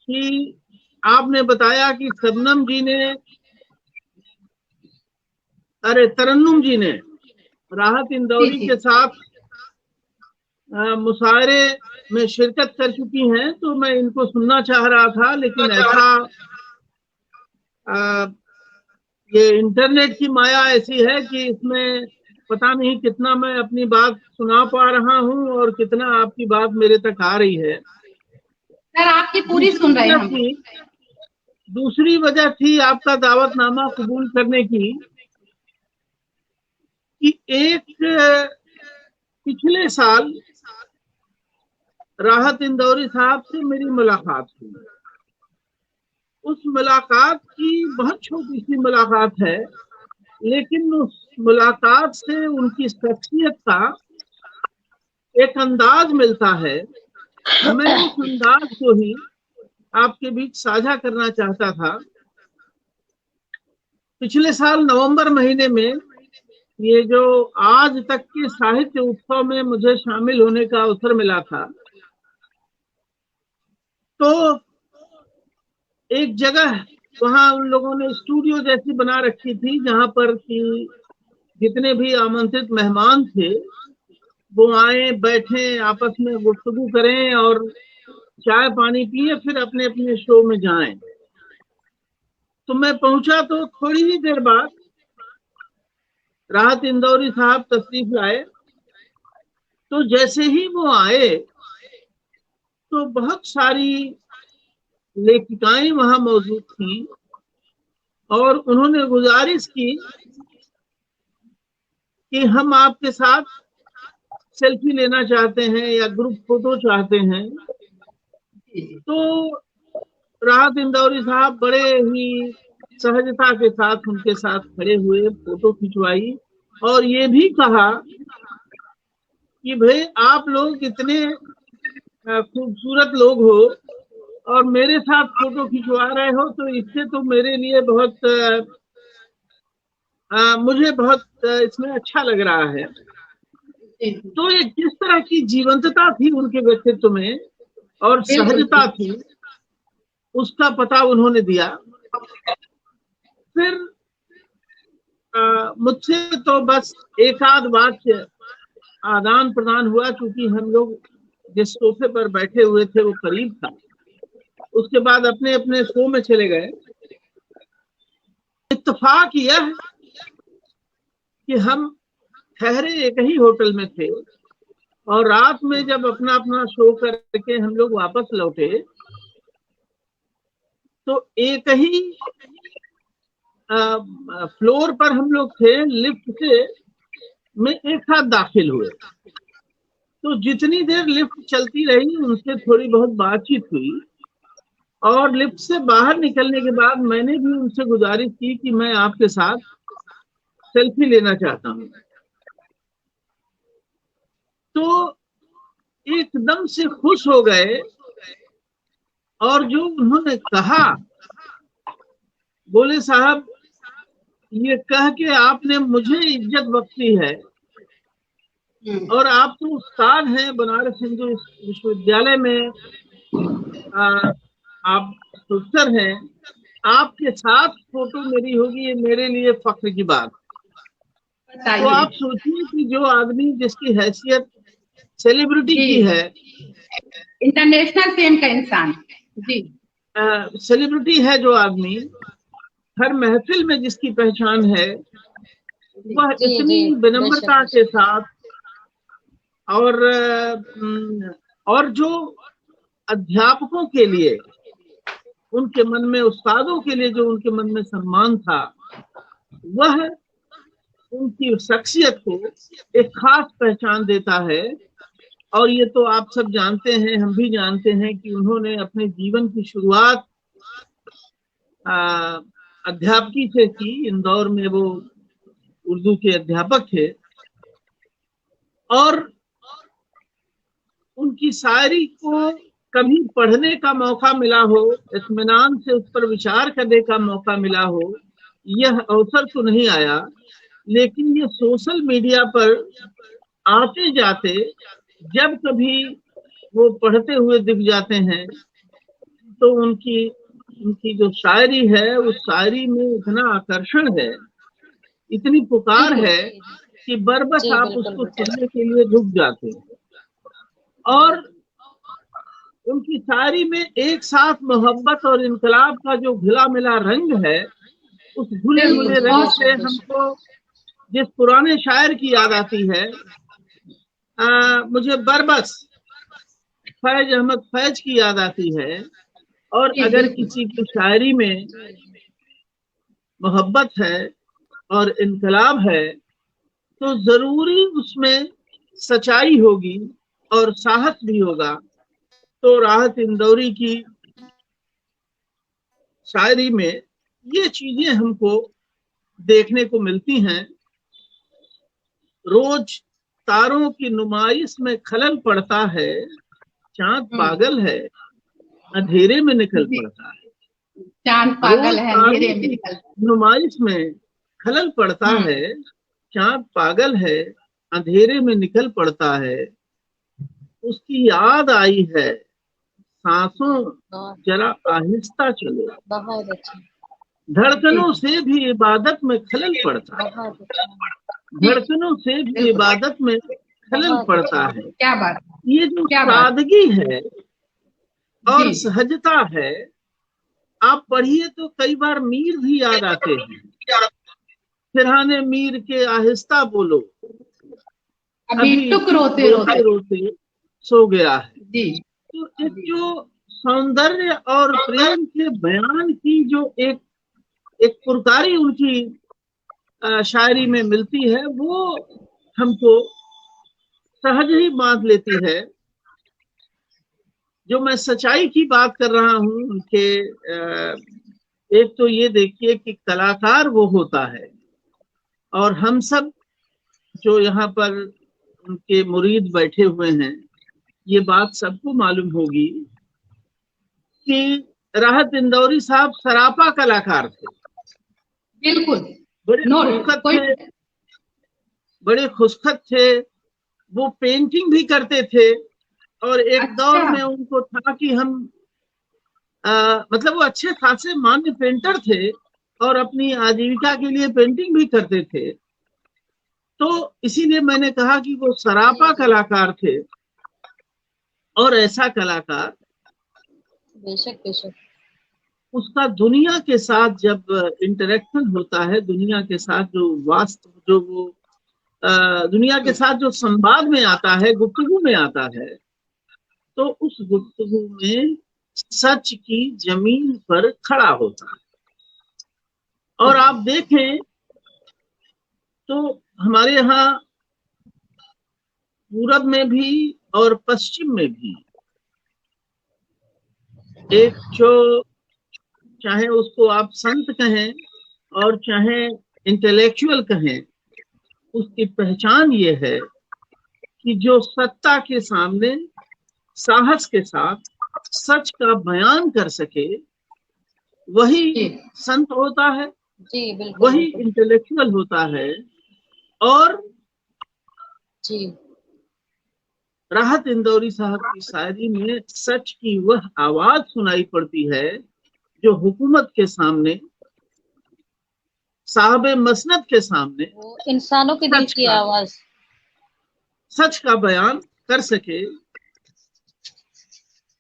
Speaker 4: कि आपने बताया कि शबनम जी ने, अरे तरन्नुम जी ने राहत इंदौरी के साथ मुशायरे में शिरकत कर चुकी हैं, तो मैं इनको सुनना चाह रहा था। लेकिन ऐसा ये इंटरनेट की माया ऐसी है कि इसमें पता नहीं कितना मैं अपनी बात सुना पा रहा हूं और कितना आपकी बात मेरे तक आ रही है।
Speaker 2: सर आपकी पूरी सुन रहे हैं हम।
Speaker 4: दूसरी वजह थी आपका दावतनामा कबूल करने की कि एक पिछले साल राहत इंदौरी साहब से मेरी मुलाकात हुई। उस मुलाकात की बहुत छोटी सी मुलाकात है, लेकिन उस मुलाकात से उनकी शख्सियत का एक अंदाज मिलता है। मैं उस अंदाज को ही आपके बीच साझा करना चाहता था। पिछले साल नवंबर महीने में ये जो आज तक के साहित्य उत्सव में मुझे शामिल होने का अवसर मिला था, तो एक जगह वहां उन लोगों ने स्टूडियो जैसी बना रखी थी, जहां पर कि जितने भी आमंत्रित मेहमान थे वो आए, बैठे, आपस में गुफ्तगू करें और चाय पानी पिए, फिर अपने अपने शो में जाएं। तो मैं पहुंचा तो थोड़ी ही देर बाद राहत इंदौरी साहब तशरीफ लाए। तो जैसे ही वो आए तो बहुत सारी लेखिकाएं वहां मौजूद थी, और उन्होंने गुजारिश की कि हम आपके साथ सेल्फी लेना चाहते हैं या ग्रुप फोटो चाहते हैं। तो राहत इंदौरी साहब बड़े ही सहजता के साथ उनके साथ खड़े हुए, फोटो खिंचवाई, और ये भी कहा कि भाई आप लोग इतने खूबसूरत लोग हो और मेरे साथ फोटो खिंचवा रहे हो, तो इससे तो मेरे लिए बहुत मुझे बहुत इसमें अच्छा लग रहा है। तो ये किस तरह की जीवंतता थी उनके व्यक्तित्व में और सहजता थी, उसका पता उन्होंने दिया। फिर मुझसे तो बस एक आध वाक्य आदान प्रदान हुआ, क्योंकि हम लोग जिस सोफे पर बैठे हुए थे वो करीब था। उसके बाद अपने अपने शो में चले गए। इत्तेफाक यह कि हम ठहरे एक ही होटल में थे, और रात में जब अपना अपना शो करके हम लोग वापस लौटे तो एक ही फ्लोर पर हम लोग थे। लिफ्ट से में एक साथ दाखिल हुए, तो जितनी देर लिफ्ट चलती रही उनसे थोड़ी बहुत बातचीत हुई, और लिफ्ट से बाहर निकलने के बाद मैंने भी उनसे गुजारिश की कि मैं आपके साथ सेल्फी लेना चाहता हूं। तो एकदम से खुश हो गए और जो उन्होंने कहा, बोले साहब ये कह के आपने मुझे इज्जत बख्शी है, और आप तो उस्ताद हैं बनारस हिंदू विश्वविद्यालय में, आप प्रोफेसर हैं, आपके साथ फोटो मेरी होगी, ये मेरे लिए फख्र की बात। तो आप सोचिए कि जो आदमी जिसकी हैसियत सेलिब्रिटी की है,
Speaker 2: इंटरनेशनल फेम का इंसान, जी
Speaker 4: सेलिब्रिटी है, जो आदमी हर महफिल में जिसकी पहचान है, वह इतनी विनम्रता के साथ और जो अध्यापकों के लिए उनके मन में, उस्तादों के लिए जो उनके मन में सम्मान था, वह उनकी शख्सियत को एक खास पहचान देता है। और ये तो आप सब जानते हैं, हम भी जानते हैं कि उन्होंने अपने जीवन की शुरुआत अध्यापकी से की। इंदौर में वो उर्दू के अध्यापक थे, और उनकी शायरी को कभी पढ़ने का मौका मिला हो, इत्मीनान से उस पर विचार करने का मौका मिला हो, यह अवसर तो नहीं आया। लेकिन ये सोशल मीडिया पर आते जाते जब कभी वो पढ़ते हुए दिख जाते हैं, तो उनकी जो शायरी है, उस शायरी में इतना आकर्षण है, इतनी पुकार है कि बरबस आप उसको सुनने के लिए रुक जाते हैं। और उनकी शायरी में एक साथ मोहब्बत और इनकलाब का जो घुला मिला रंग है, उस घुले मिले रंग से हमको जिस पुराने शायर की याद आती है, मुझे बरबस फैज अहमद फैज की याद आती है। और अगर किसी की शायरी में मोहब्बत है और इनकलाब है, तो जरूरी उसमें सच्चाई होगी और साहस भी होगा। तो राहत इंदौरी की शायरी में ये चीजें हमको देखने को मिलती हैं। रोज तारों की नुमाइश में खलल पड़ता है, चांद पागल है अंधेरे में निकल पड़ता है।
Speaker 2: चांद पागल है अंधेरे में निकल,
Speaker 4: नुमाइश में खलल पड़ता है, चांद पागल है अंधेरे में निकल पड़ता है। उसकी याद आई है, सांसों जरा आहिस्ता चलो, धड़कनों से भी इबादत में खलल पड़ता है, धड़कनों से भी इबादत में खलल पड़ता है।
Speaker 2: क्या बात,
Speaker 4: ये जो सादगी है और सहजता है, आप पढ़िए तो कई बार मीर भी याद आते हैं। फिरहाने मीर के आहिस्ता बोलो,
Speaker 2: अभी टुक रोते रोते
Speaker 4: रोते सो गया है।
Speaker 2: जी।
Speaker 4: तो एक जो सौंदर्य और प्रेम के बयान की जो एक पुरकारी उनकी शायरी में मिलती है, वो हमको सहज ही बांध लेती है। जो मैं सच्चाई की बात कर रहा हूँ उनके, एक तो ये देखिए कि कलाकार वो होता है, और हम सब जो यहाँ पर उनके मुरीद बैठे हुए हैं, ये बात सबको मालूम होगी कि राहत इंदौरी साहब सरापा कलाकार थे।
Speaker 2: बिल्कुल,
Speaker 4: बड़े खुशखत थे, बड़े खुशखत थे। वो पेंटिंग भी करते थे, और एक दौर में उनको था कि हम मतलब वो अच्छे खासे मान्य पेंटर थे और अपनी आजीविका के लिए पेंटिंग भी करते थे। तो इसीलिए मैंने कहा कि वो सरापा कलाकार थे। और ऐसा कलाकार
Speaker 1: बेशक
Speaker 4: उसका दुनिया के साथ जब इंटरेक्शन होता है, दुनिया के साथ जो वो दुनिया के साथ जो संवाद में आता है, गुफ्तगू में आता है, तो उस गुफ्तगू में सच की जमीन पर खड़ा होता है। और आप देखें तो हमारे यहाँ पूरब में भी और पश्चिम में भी एक जो, चाहे उसको आप संत कहें और चाहे इंटेलेक्चुअल कहें, उसकी पहचान ये है कि जो सत्ता के सामने साहस के साथ सच का बयान कर सके वही
Speaker 2: जी
Speaker 4: संत होता है,
Speaker 1: जी बिल्कुल
Speaker 4: वही
Speaker 1: बिल्कुल
Speaker 4: इंटेलेक्चुअल होता है। और
Speaker 1: जी
Speaker 4: राहत इंदौरी साहब की शायरी में सच की वह आवाज सुनाई पड़ती है जो हुकूमत के सामने, साहब मसनद के सामने
Speaker 1: वो इंसानों के दिल
Speaker 4: सच
Speaker 1: की
Speaker 4: का
Speaker 1: आवाज।
Speaker 4: सच का बयान कर सके।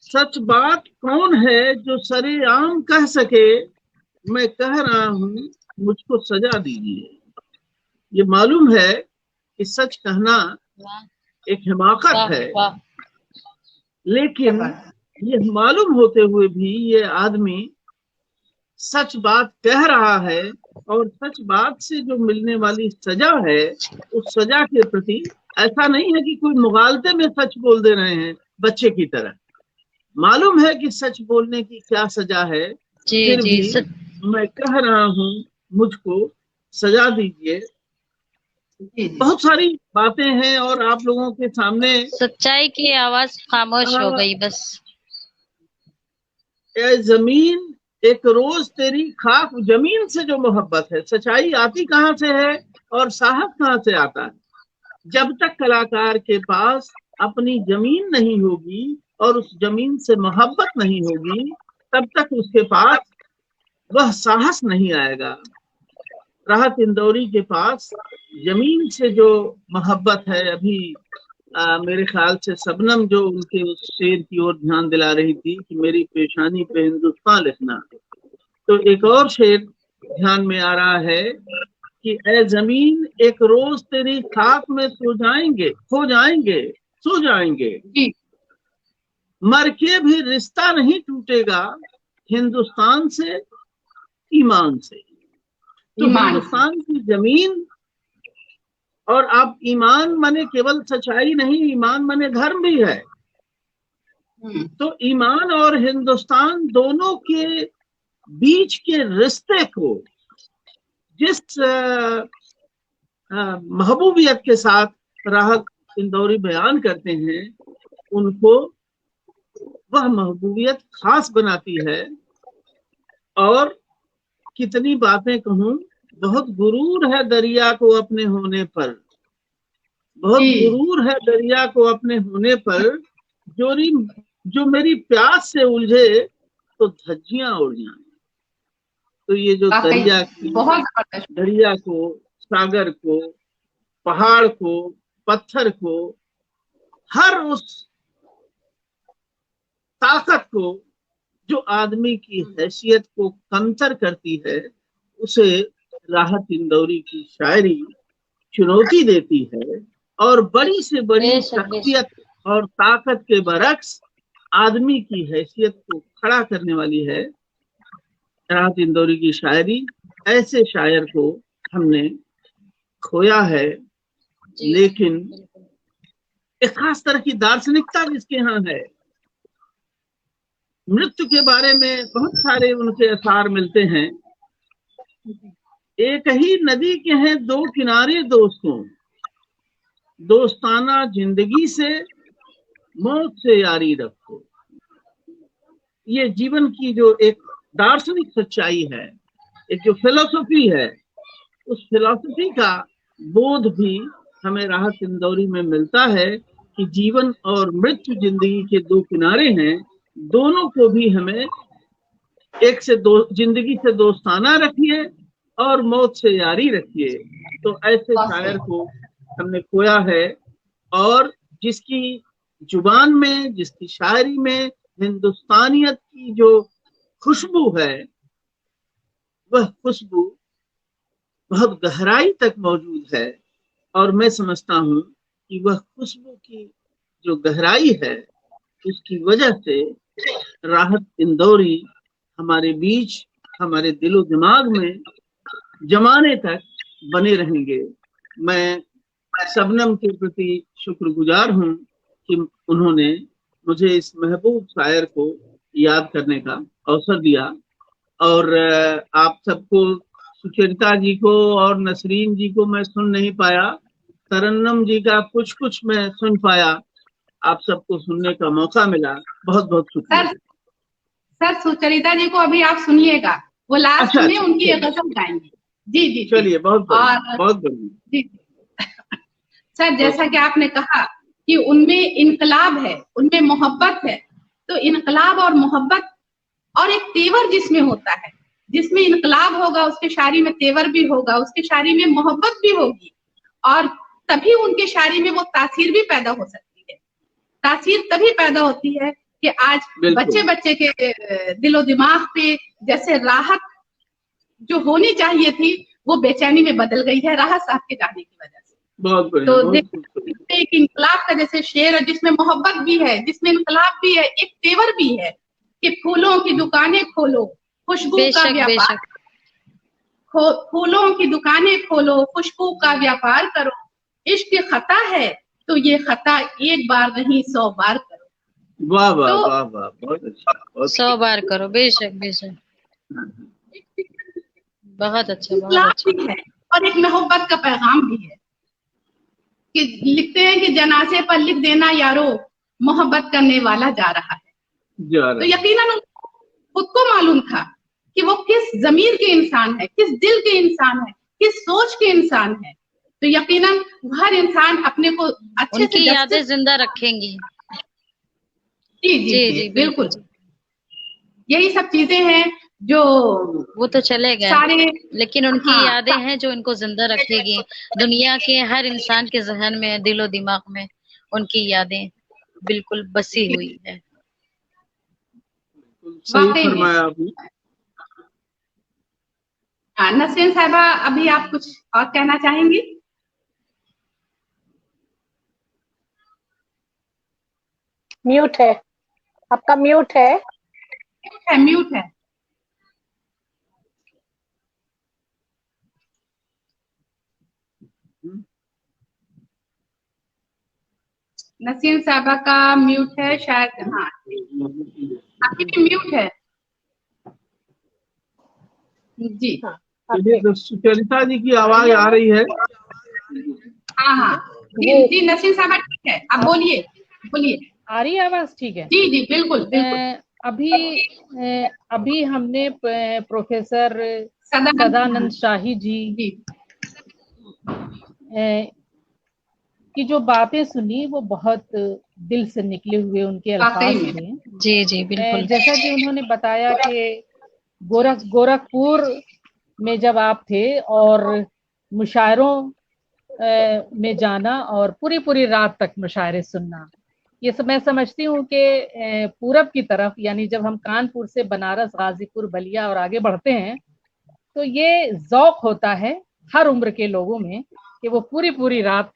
Speaker 4: सच बात कौन है जो सरेआम कह सके, मैं कह रहा हूं मुझको सजा दीजिए। ये मालूम है कि सच कहना
Speaker 1: वाह
Speaker 4: एक हिमाकत
Speaker 1: वाह
Speaker 4: है,
Speaker 1: वाह।
Speaker 2: क्या
Speaker 4: लेकिन
Speaker 2: बात है।
Speaker 4: ये मालूम होते हुए भी ये आदमी सच बात कह रहा है, और सच बात से जो मिलने वाली सजा है उस सजा के प्रति ऐसा नहीं है कि कोई मुगालते में सच बोल दे रहे हैं बच्चे की तरह। मालूम है कि सच बोलने की क्या सजा है,
Speaker 1: जी
Speaker 4: फिर
Speaker 1: जी
Speaker 4: भी मैं कह रहा हूं मुझको सजा दीजिए।
Speaker 2: जी जी
Speaker 4: बहुत सारी बातें हैं और आप लोगों के सामने
Speaker 1: सच्चाई की आवाज खामोश हो गई बस।
Speaker 4: ए जमीन एक रोज तेरी खाक, जमीन से जो मोहब्बत है, सच्चाई आती कहाँ से है और साहस कहाँ से आता है? जब तक कलाकार के पास अपनी जमीन नहीं होगी और उस जमीन से मोहब्बत नहीं होगी, तब तक उसके पास वह साहस नहीं आएगा। राहत इंदौरी के पास जमीन से जो मोहब्बत है, अभी मेरे ख्याल से शबनम जो उनके उस शेर की ओर ध्यान दिला रही थी कि मेरी पेशानी पे हिंदुस्तान लिखना, तो एक और शेर ध्यान में आ रहा है कि ए जमीन एक रोज तेरी खाक में सो जाएंगे, खो जाएंगे, सो जाएंगे,
Speaker 2: जी
Speaker 4: मर के भी रिश्ता नहीं टूटेगा हिंदुस्तान से, ईमान से। तो
Speaker 2: ईमान से।
Speaker 4: हिंदुस्तान की जमीन, और आप ईमान माने केवल सच्चाई नहीं, ईमान माने धर्म भी है। तो ईमान और हिंदुस्तान दोनों के बीच के रिश्ते को जिस महबूबियत के साथ राहत इंदौरी बयान करते हैं, उनको वह महबूबियत खास बनाती है। और कितनी बातें कहूं, बहुत गुरूर है दरिया को अपने होने पर, बहुत
Speaker 2: जी
Speaker 4: गुरूर है दरिया को अपने होने पर, जो मेरी प्यास से उलझे तो धज्जियां उड़ जाए। तो ये जो
Speaker 2: वाकई
Speaker 4: दरिया की,
Speaker 2: बहुत जबरदस्त।
Speaker 4: दरिया को, सागर को, पहाड़ को, पत्थर को, हर उस ताकत को जो आदमी की हैसियत को कमतर करती है, उसे राहत इंदौरी की शायरी चुनौती देती है। और बड़ी से बड़ी
Speaker 1: बेशक
Speaker 4: शख्सियत
Speaker 1: बेशक।
Speaker 4: और ताकत के बरक्स आदमी की हैसियत को खड़ा करने वाली है राहत इंदौरी की शायरी। ऐसे शायर को हमने खोया है,
Speaker 1: जी
Speaker 4: लेकिन
Speaker 1: बिल्कुल।
Speaker 4: एक खास तरह की दार्शनिकता जिसके यहाँ है। मृत्यु के बारे में बहुत सारे उनके असार मिलते हैं। एक ही नदी के हैं दो किनारे दोस्तों, दोस्ताना जिंदगी से मौत से यारी रखो। ये जीवन की जो एक दार्शनिक सच्चाई है, एक जो फिलोसफी है, उस फिलोसफी का बोध भी हमें राहत इंदौरी में मिलता है कि जीवन और मृत्यु जिंदगी के दो किनारे हैं, दोनों को भी हमें एक से दो, जिंदगी से दोस्ताना रखिए और मौत से यारी रखिए। तो ऐसे शायर को हमने खोया है, और जिसकी जुबान में, जिसकी शायरी में हिंदुस्तानियत की जो खुशबू है, वह खुशबू बहुत गहराई तक मौजूद है। और मैं समझता हूं कि वह खुशबू की जो गहराई है, उसकी वजह से राहत इंदौरी हमारे बीच, हमारे दिलो दिमाग में जमाने तक बने रहेंगे। मैं शबनम के प्रति शुक्रगुजार हूं कि उन्होंने मुझे इस महबूब शायर को याद करने का अवसर दिया। और आप सबको, सुचरिता जी को और नसरीन जी को मैं सुन नहीं पाया, तरन्नम जी का कुछ कुछ मैं सुन पाया। आप सबको सुनने का मौका मिला, बहुत बहुत शुक्रिया।
Speaker 2: सर सुचरिता जी को अभी आप सुनिएगा, वो लास्ट में उनकी एक गजल गाएंगे। जी जी
Speaker 4: चलिए, बहुत
Speaker 2: और
Speaker 4: बहुत बढ़िया।
Speaker 2: जी सर, जैसा कि आपने कहा कि उनमें इनकलाब है, उनमें मोहब्बत है, तो इनकलाब और मोहब्बत और एक तेवर जिसमें होता है, जिसमें इनकलाब होगा उसके शायरी में तेवर भी होगा, उसके शायरी में मोहब्बत भी होगी, और तभी उनके शायरी में वो तासीर भी पैदा हो सकती है। तासीर तभी पैदा होती है कि आज बच्चे बच्चे के दिलो दिमाग पे जैसे राहत जो होनी चाहिए थी वो बेचैनी में बदल गई है राहत साहब के जाने की वजह से।
Speaker 4: बहुत बढ़िया,
Speaker 2: तो एक इनकलाब का जैसे शेर है जिसमें मोहब्बत भी है, जिसमें इनकलाब भी है, एक तेवर भी है कि फूलों की दुकानें खोलो, खुशबू का व्यापार, फूलों की दुकानें खोलो, खुशबू का व्यापार करो, इश्क खता है तो ये खता एक बार नहीं 100 बार करो।
Speaker 4: वाह वाह वाह वाह, बहुत अच्छा,
Speaker 1: 100 बार करो, बेशक बेशक, बहुत अच्छा, बहुत अच्छा।
Speaker 2: भी है और एक मोहब्बत का पैगाम भी है कि लिखते हैं कि जनाजे पर लिख देना यारो, मोहब्बत करने वाला जा रहा है। तो यकीनन खुद को मालूम था कि वो किस जमीर के इंसान है, किस दिल के इंसान है, किस सोच के इंसान है। तो यकीनन हर इंसान अपने को अच्छे
Speaker 1: उनकी यादें जिंदा रखेंगी।
Speaker 2: जी जी जी, जी बिल्कुल, यही सब चीजें हैं जो
Speaker 1: वो तो चले गए, लेकिन उनकी यादें हैं जो इनको जिंदा रखेगी। दुनिया के हर इंसान के जहन में, दिलो दिमाग में उनकी यादें बिल्कुल बसी हुई है।
Speaker 4: सही फरमाया आपने।
Speaker 2: नसरीन साहिबा, अभी आप कुछ और कहना चाहेंगी?
Speaker 5: म्यूट है, आपका म्यूट है।
Speaker 2: म्यूट है। नसीम साहबा का म्यूट है शायद। हाँ, आपकी भी म्यूट है जी।
Speaker 4: तो सुचरिता जी की आवाज आ रही है।
Speaker 2: हाँ हाँ जी जी, नसीम साहबा ठीक है, आप बोलिए बोलिए।
Speaker 3: आ रही है आवाज? ठीक है
Speaker 2: जी जी, बिल्कुल बिल्कुल।
Speaker 3: अभी हमने प्रोफेसर सदानंद शाही जी की जो बातें सुनी वो बहुत दिल से निकले हुए उनके अल्फाज थे।
Speaker 1: जी जी बिल्कुल।
Speaker 3: जैसा कि उन्होंने बताया कि गोरखपुर में जब आप थे और मुशायरों में जाना और पूरी पूरी रात तक मुशायरे सुनना, ये सब मैं समझती हूँ कि पूरब की तरफ, यानी जब हम कानपुर से बनारस, गाजीपुर, बलिया और आगे बढ़ते हैं तो ये ज़ौक होता है हर उम्र के लोगों में कि वो पूरी पूरी रात,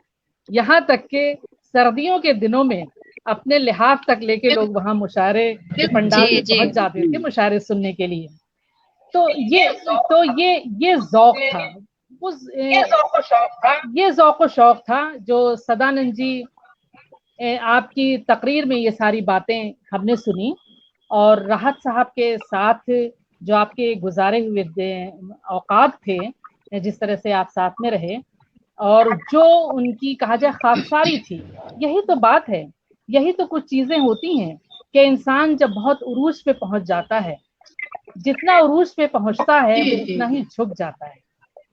Speaker 3: यहाँ तक के सर्दियों के दिनों में अपने लिहाफ तक लेके लोग वहाँ मुशायरे के पंडाल में पहुंच जाते थे मुशायरे सुनने के लिए। तो ये ज़ौक था, ये ज़ौक व शौक था जो सदानंद जी आपकी तकरीर में ये सारी बातें हमने सुनी, और राहत साहब के साथ जो आपके गुजारे हुए औकात थे, जिस तरह से आप साथ में रहे और जो उनकी कहा जाए खाकसारी थी, यही तो बात है, यही तो कुछ चीजें होती हैं कि इंसान जब बहुत उरूज पे पहुंच जाता है, जितना उरूज पे पहुंचता है वो उतना ही झुक जाता है।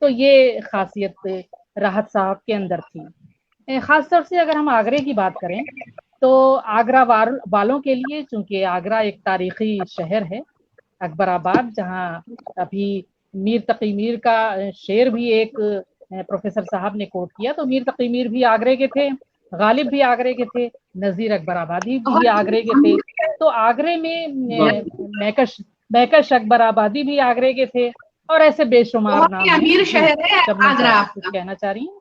Speaker 3: तो ये खासियत राहत साहब के अंदर थी। खासतौर से अगर हम आगरे की बात करें तो आगरा वालों के लिए, चूंकि आगरा एक तारीखी शहर है, अकबराबाद, जहाँ अभी मीर तकी मीर का शेर भी एक प्रोफेसर साहब ने कोट किया, तो मीर तकी मीर भी आगरे के थे, गालिब भी आगरे के थे, नजीर अकबराबादी भी आगरे के थे। तो आगरे में महकश अकबराबादी भी आगरे के थे, और ऐसे बेशुमार नाम हैं।
Speaker 2: अमीर शहर है आगरा,
Speaker 3: कुछ कहना चाह रही हैं?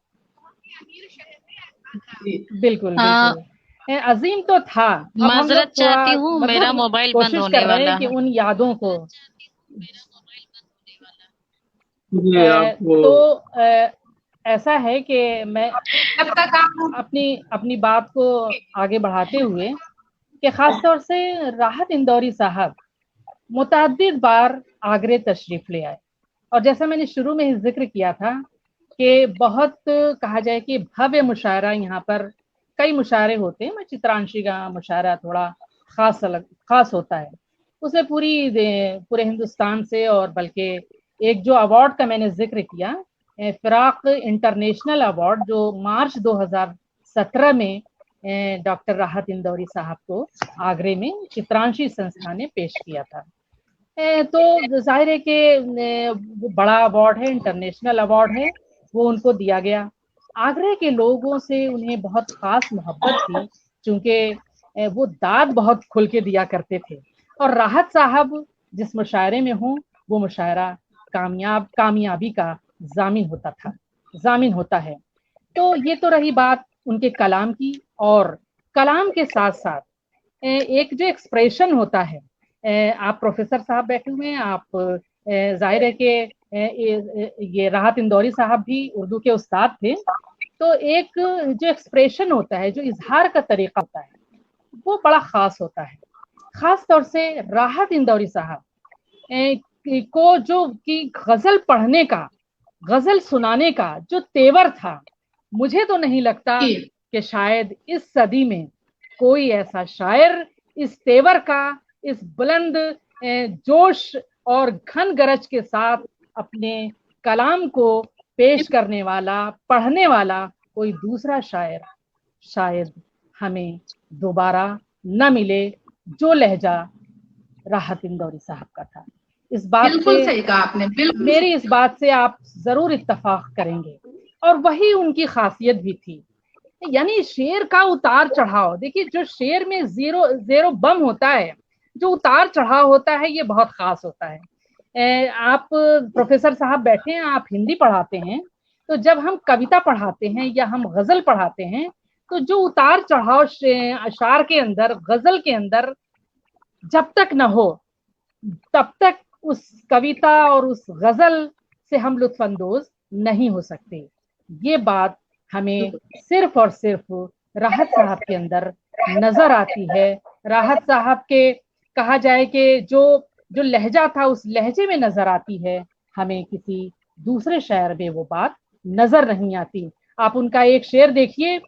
Speaker 3: बिल्कुल बिल्कुल, अजीम तो था।
Speaker 1: माजरत चाहती हूँ, मेरा मोबाइल बंद होने वाला है
Speaker 3: कि उन यादों को ऐसा है कि मैं अपनी बात को आगे बढ़ाते हुए कि खासतौर से राहत इंदौरी साहब मुतअद्दिद बार आगरे तशरीफ ले आए, और जैसा मैंने शुरू में ही जिक्र किया था कि बहुत कहा जाए कि भव्य मुशायरा यहाँ पर कई मुशायरे होते हैं, मैं चित्रांशी का मुशायरा थोड़ा खास होता है। उसमें पूरे हिंदुस्तान से, और बल्कि एक जो अवार्ड का मैंने जिक्र किया, फिराक इंटरनेशनल अवार्ड, जो मार्च 2017 में डॉक्टर राहत इंदौरी साहब को आगरे में चित्रांशी संस्था ने पेश किया था। तो जाहिर है कि वो बड़ा अवार्ड है, इंटरनेशनल अवार्ड है, वो उनको दिया गया। आगरे के लोगों से उन्हें बहुत खास मोहब्बत थी, क्योंकि वो दाद बहुत खुल के दिया करते थे। और राहत साहब जिस मुशायरे में हों, वो मुशायरा कामयाबी का जामिन होता है। तो ये तो रही बात उनके कलाम की। और कलाम के साथ साथ एक जो एक्सप्रेशन होता है, आप प्रोफेसर साहब बैठे हुए हैं, आप जाहिर है कि ये राहत इंदौरी साहब भी उर्दू के उस्ताद थे, तो एक जो एक्सप्रेशन होता है, जो इजहार का तरीका होता है, वो बड़ा खास होता है। खास तौर से राहत इंदौरी साहब को जो कि गजल पढ़ने का, गजल सुनाने का जो तेवर था, मुझे तो नहीं लगता कि शायद इस सदी में कोई ऐसा शायर इस तेवर का, इस बुलंद जोश और घन गरज के साथ अपने कलाम को पेश करने वाला, पढ़ने वाला कोई दूसरा शायर शायद हमें दोबारा न मिले, जो लहजा राहत इंदौरी साहब का था। इस बात
Speaker 2: बिल्कुल
Speaker 3: से
Speaker 2: सही कहा आपने, बिल्कुल
Speaker 3: मेरी इस बात से आप जरूर इत्तफाक करेंगे। और वही उनकी खासियत भी थी, यानी शेर का उतार चढ़ाव। देखिए, जो शेर में जेरो बम होता है, जो उतार चढ़ाव होता है, ये बहुत खास होता है। आप प्रोफेसर साहब बैठे हैं, आप हिंदी पढ़ाते हैं, तो जब हम कविता पढ़ाते हैं या हम गजल पढ़ाते हैं, तो जो उतार चढ़ाव अशार के अंदर, गजल के अंदर जब तक न हो, तब तक उस कविता और उस गजल से हम लुत्फानंदोज नहीं हो सकते। ये बात हमें सिर्फ और सिर्फ राहत साहब के अंदर नजर आती है। राहत साहब के, कहा जाए कि जो लहजा था, उस लहजे में नजर आती है। हमें किसी दूसरे शायर में वो बात नजर नहीं आती। आप उनका एक शेर देखिए,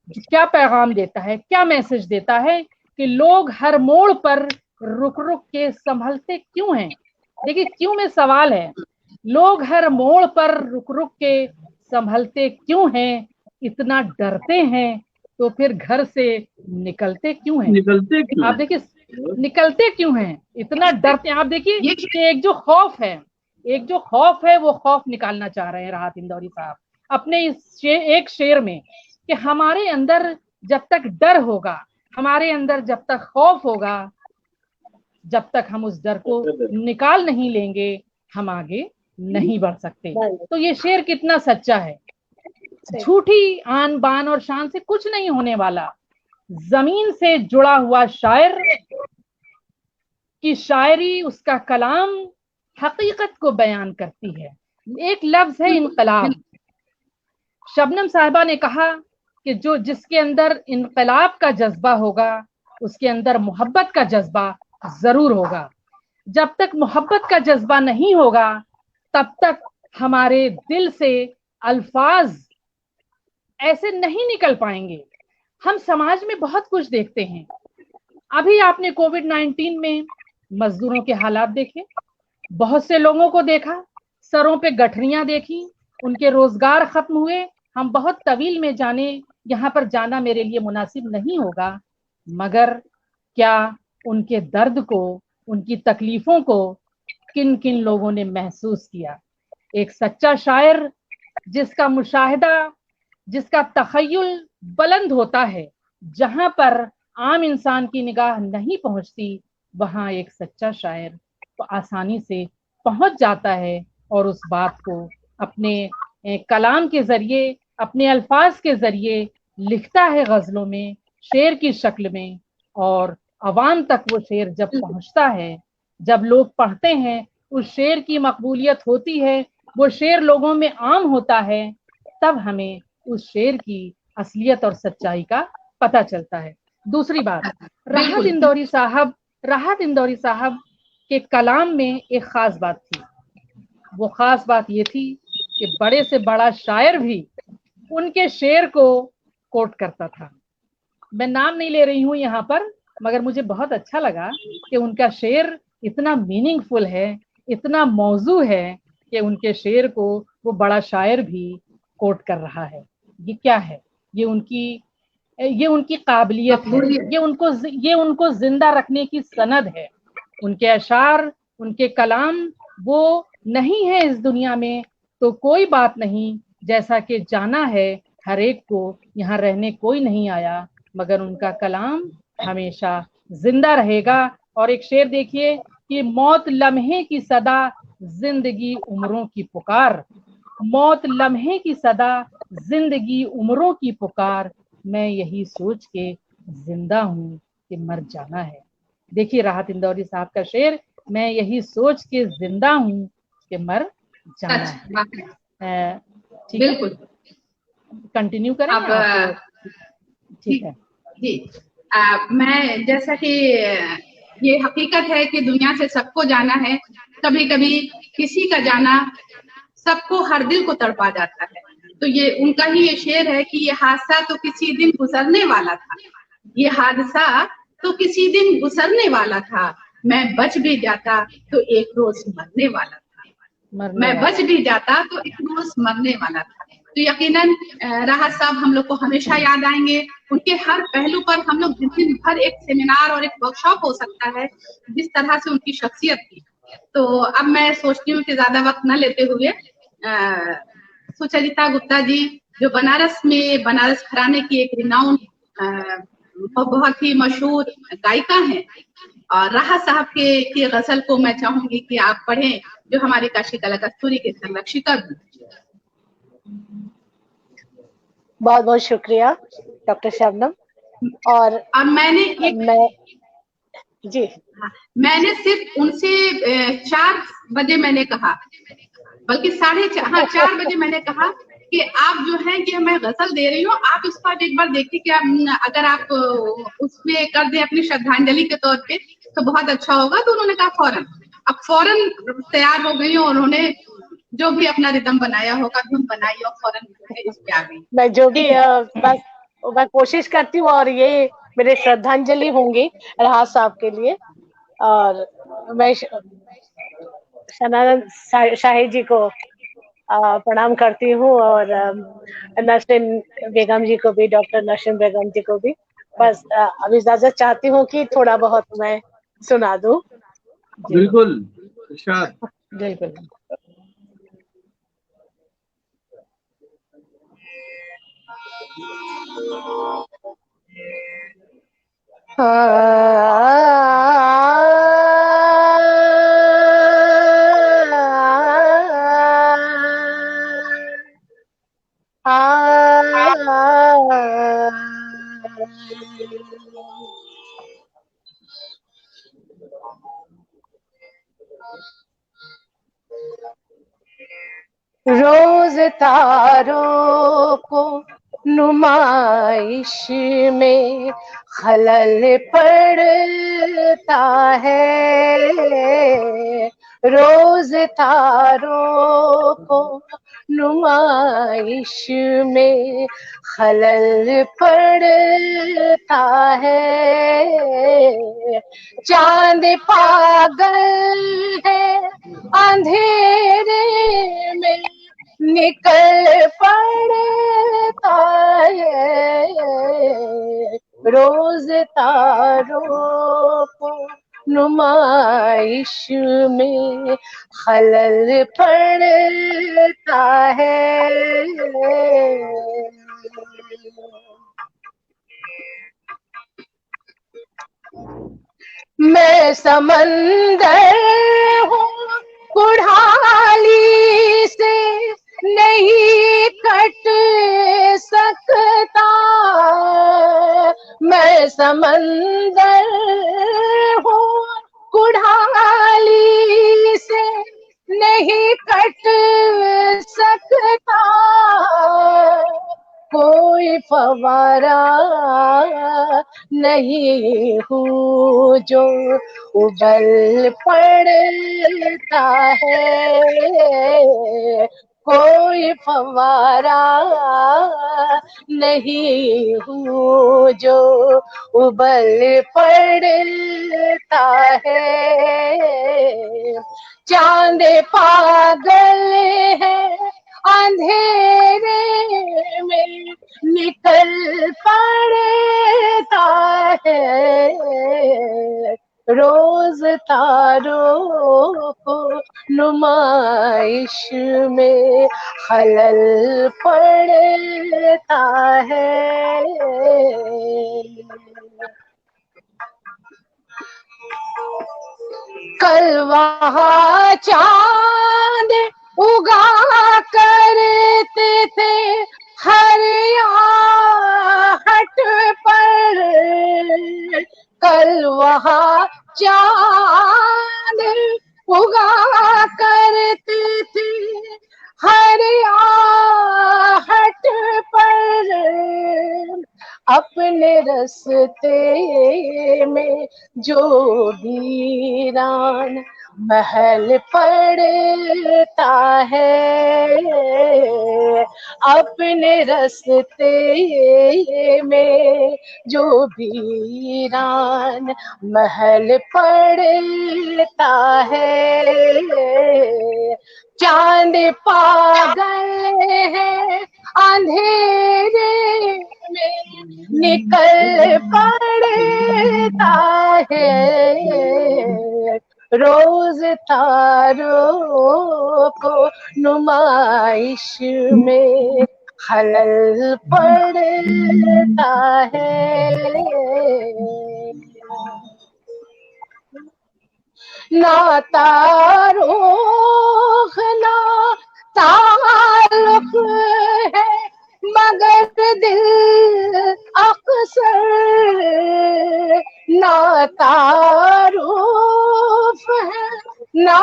Speaker 3: क्या पैगाम देता है, क्या मैसेज देता है कि लोग हर मोड़ पर रुक रुक के संभलते क्यों हैं। देखिए, क्यों में सवाल है। लोग हर मोड़ पर रुक रुक के संभलते क्यों हैं, इतना डरते हैं तो फिर घर से निकलते क्यों हैं।
Speaker 4: निकलते क्यों?
Speaker 3: आप देखिए, निकलते क्यों हैं, इतना डरते हैं। आप देखिए कि एक जो खौफ है, वो खौफ निकालना चाह रहे हैं राहत इंदौरी साहब अपने इस एक शेर में, कि हमारे अंदर जब तक डर होगा, हमारे अंदर जब तक खौफ होगा, जब तक हम उस डर को निकाल नहीं लेंगे, हम आगे नहीं बढ़ सकते। तो ये शेर कितना सच्चा है। झूठी आन बान और शान से कुछ नहीं होने वाला, जमीन से जुड़ा हुआ शायर की शायरी, उसका कलाम हकीकत को बयान करती है। एक लफ्ज है इनकलाब। शबनम साहिबा ने कहा कि जिसके अंदर इनकलाब का जज्बा होगा, उसके अंदर मोहब्बत का जज्बा जरूर होगा। जब तक मोहब्बत का जज्बा नहीं होगा, तब तक हमारे दिल से अल्फाज ऐसे नहीं निकल पाएंगे। हम समाज में बहुत कुछ देखते हैं। अभी आपने कोविड-19 में मजदूरों के हालात देखे, बहुत से लोगों को देखा, सरों पे गठरियां देखी, उनके रोजगार खत्म हुए। हम बहुत तवील में जाने, यहाँ पर जाना मेरे लिए मुनासिब नहीं होगा, मगर क्या उनके दर्द को, उनकी तकलीफों को किन किन लोगों ने महसूस किया। एक सच्चा शायर जिसका मुशाहिदा, जिसका तखय्युल बुलंद होता है, जहां पर आम इंसान की निगाह नहीं पहुंचती, वहां एक सच्चा शायर तो आसानी से पहुंच जाता है और उस बात को अपने कलाम के जरिए, अपने अल्फाज के जरिए लिखता है, गजलों में, शेर की शक्ल में। और अवाम तक वो शेर जब पहुंचता है, जब लोग पढ़ते हैं, उस शेर की मकबूलियत होती है, वो शेर लोगों में आम होता है, तब हमें उस शेर की असलियत और सच्चाई का पता चलता है। दूसरी बात, राहत इंदौरी साहब के कलाम में एक खास बात थी। वो खास बात ये थी कि बड़े से बड़ा शायर भी उनके शेर को कोट करता था। मैं नाम नहीं ले रही हूँ यहाँ पर, मगर मुझे बहुत अच्छा लगा कि उनका शेर इतना मीनिंगफुल है, इतना मौजू है कि उनके शेर को वो बड़ा शायर भी कोट कर रहा है। ये क्या है? ये उनकी काबिलियत है, ये उनको जिंदा रखने की सनद है। उनके अशार, उनके कलाम वो नहीं है इस दुनिया में तो कोई बात नहीं, जैसा कि जाना है हर एक को, यहाँ रहने कोई नहीं आया, मगर उनका कलाम हमेशा जिंदा रहेगा। और एक शेर देखिए कि मौत लम्हे की सदा, जिंदगी उम्रों की पुकार। मौत लम्हे की सदा, जिंदगी उम्रों की पुकार। मैं यही सोच के जिंदा हूँ कि मर जाना है। देखिए राहत इंदौरी साहब का शेर, मैं यही सोच के जिंदा हूँ कि मर जाना है। ठीक है, कंटिन्यू करें आप? ठीक है
Speaker 2: जी। मैं, जैसा कि ये हकीकत है कि दुनिया से सबको जाना है, कभी कभी किसी का जाना सबको हर दिल को तड़पा जाता है। तो ये उनका ही ये शेर है कि ये हादसा तो किसी दिन गुजरने वाला था, ये हादसा तो किसी दिन गुजरने वाला था, मैं बच भी जाता तो एक रोज मरने वाला था, मैं बच भी जाता तो एक रोज मरने वाला था। तो यकीनन राहत साहब हम लोग को हमेशा याद आएंगे। उनके हर पहलू पर हम लोग दिन भर एक सेमिनार और एक वर्कशॉप हो सकता है, जिस तरह से उनकी शख्सियत थी। तो अब मैं सोचती हूँ कि ज्यादा वक्त न लेते हुए सुचरिता गुप्ता जी, जो बनारस में बनारस घराने की एक रिनाउंड बहुत ही मशहूर गायिका हैं, और राहत साहब की गजल को मैं चाहूंगी कि आप पढ़ें, जो हमारी काशी कला कस्तूरी के संरक्षिका भी।
Speaker 5: बहुत बहुत शुक्रिया डॉक्टर शबनम। और
Speaker 2: मैंने सिर्फ उनसे 4 बजे मैंने कहा, बल्कि 4:30 बजे मैंने कहा कि आप जो है कि मैं गजल दे रही हूँ, आप इस पर एक बार देखिए कि अगर आप उसमें कर दें अपनी श्रद्धांजलि के तौर पे तो बहुत अच्छा होगा। तो उन्होंने कहा फौरन, अब फौरन तैयार हो गई, और उन्होंने जो भी अपना रिदम बनाया होगा, धुन बनाई और फौरन इस पे आ गई।
Speaker 5: मैं जो भी बस मैं कोशिश करती हूँ, और ये मेरे श्रद्धांजलि होंगी राहत साहब के लिए। और मैं सनातन शाहिद जी को प्रणाम करती हूँ, और नसरीन बेगम जी को भी, डॉक्टर नसरीन बेगम जी को भी। बस अब इजाजत चाहती हूँ कि थोड़ा बहुत मैं सुना दूं।
Speaker 4: बिल्कुल
Speaker 3: बिल्कुल।
Speaker 5: रोज तारों को नुमाइश में खलल पड़ता है, रोज तारों को नुमाइश में खलल पड़ता है, चांद पागल है अंधेरे में निकल पड़ता है, रोज तारों को नुमाइश में खलल पड़ता है। मैं समंदर हूँ कुढ़ाली से नहीं कट सकता, मैं समंदर हूँ कुढ़ाली से नहीं कट सकता, कोई फवारा नहीं हूँ जो उबल पड़ता है, कोई फव्वारा नहीं हूँ जो उबल पड़ता है। चांद पागल है अंधेरे में निकल पड़ता है। रोज तारों को नुमाइश में खलल पड़ता है। कल वहाँ चांद उगा करते थे हर आहट पर। कल वहाँ चांद उगा करते थे हर आहट पर। अपने रास्ते में जो वीरान महल पड़ता है। अपने रास्ते में जो वीरान महल पड़ता है। चांद पागल है अंधेरे में निकल पड़ता है। रोज तारों को नुमाइश में खलल पड़ता है। ना तारुख ना ताल्लुक है मगर दिल अक्सर। ना तारुफ है ना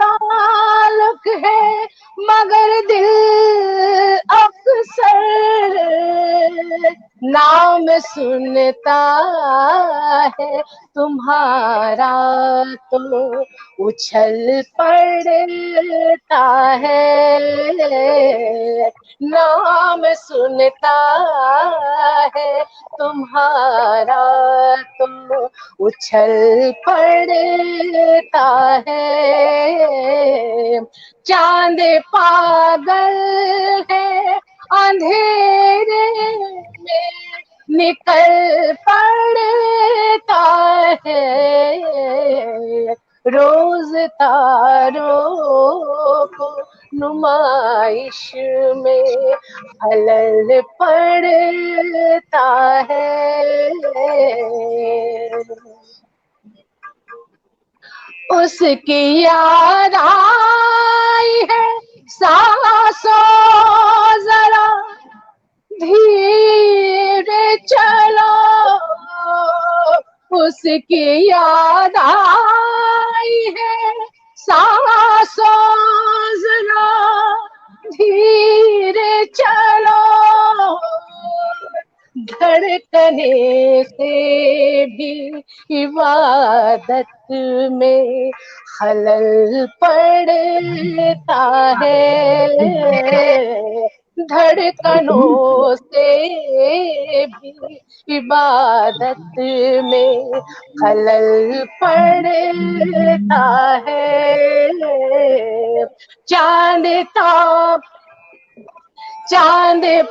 Speaker 5: ताल्लुक है मगर दिल अक्सर। नाम सुनता है तुम्हारा तो उछल पड़ता है। नाम सुनता है तुम्हारा तो उछल पड़ता है। चांद पागल है अंधेरे में निकल पड़ता है। रोज तारों को नुमाइश में खलल पड़ता है। उसकी याद आई है सांसों जरा धीरे चलो। उसकी याद आई है सांसों जरा धीरे चलो। धड़कने से भी इबादत में खलल पड़ता है। धड़कनों से भी इबादत में खलल पड़ता है। चांद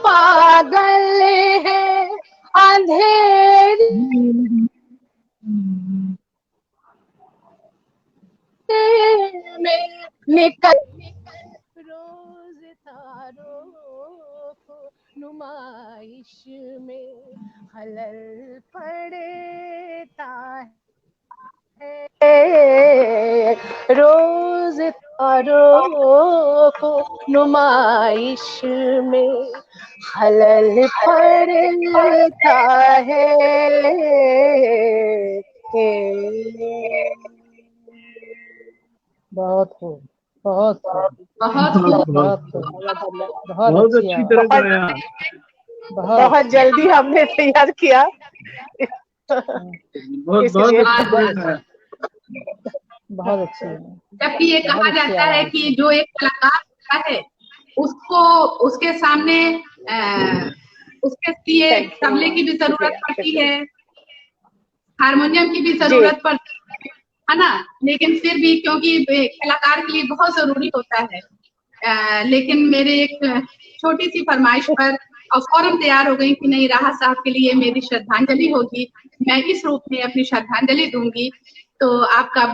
Speaker 5: पागल है अंधेरे में निकल। रोज तारों को नुमाइश में खलल पड़ता है। रोज तारों को नुमाइश में खलल पड़ता है।
Speaker 3: बहुत खूब, बहुत खूब,
Speaker 2: बहुत खूब।
Speaker 3: बहुत खूब, बहुत
Speaker 4: बहुत
Speaker 3: अच्छी
Speaker 4: अच्छी
Speaker 3: आवाज,
Speaker 4: तरह गाया।
Speaker 5: बहुत जल्दी हमने तैयार किया।
Speaker 4: बहुत
Speaker 5: इसलिए
Speaker 4: अच्छी तरह गाया।
Speaker 3: बहुत अच्छी है।
Speaker 2: जबकि ये कहा
Speaker 3: बहुत अच्छी
Speaker 2: जाता है
Speaker 3: आवाज
Speaker 2: कि
Speaker 3: है।
Speaker 2: जो एक कलाकार होता है उसको उसके सामने उसके लिए तबले की भी जरूरत पड़ती है, हारमोनियम की भी जरूरत पड़ती है ना, लेकिन फिर भी क्योंकि कलाकार के लिए बहुत जरूरी होता है। लेकिन मेरे एक छोटी सी फरमाइश पर और फौरन तैयार हो गई कि नहीं, राहत साहब के लिए मेरी श्रद्धांजलि होगी, मैं इस रूप में अपनी श्रद्धांजलि दूंगी। तो आपका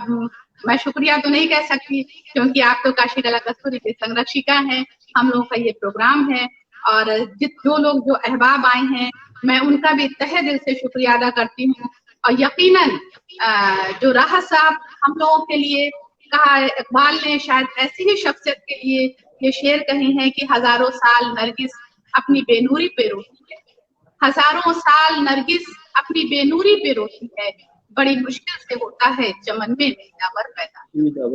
Speaker 2: मैं शुक्रिया तो नहीं कह सकती, क्योंकि आप तो काशी कला कस्तूरी के संरक्षिका हैं, हम लोगों का ये प्रोग्राम है, और जो लोग जो अहबाब आए हैं मैं उनका भी तहे दिल से शुक्रिया अदा करती हूँ। और यकीनन जो राहत साहब हम लोगों के लिए कहा, इकबाल ने शायद ऐसी ही शख्सियत के लिए ये शेर कहे हैं कि हजारों साल नरगिस अपनी बेनूरी पे रोती है, हजारों साल नरगिस अपनी बेनूरी पे रोती है, बड़ी मुश्किल से होता है चमन में नीलावर पैदा।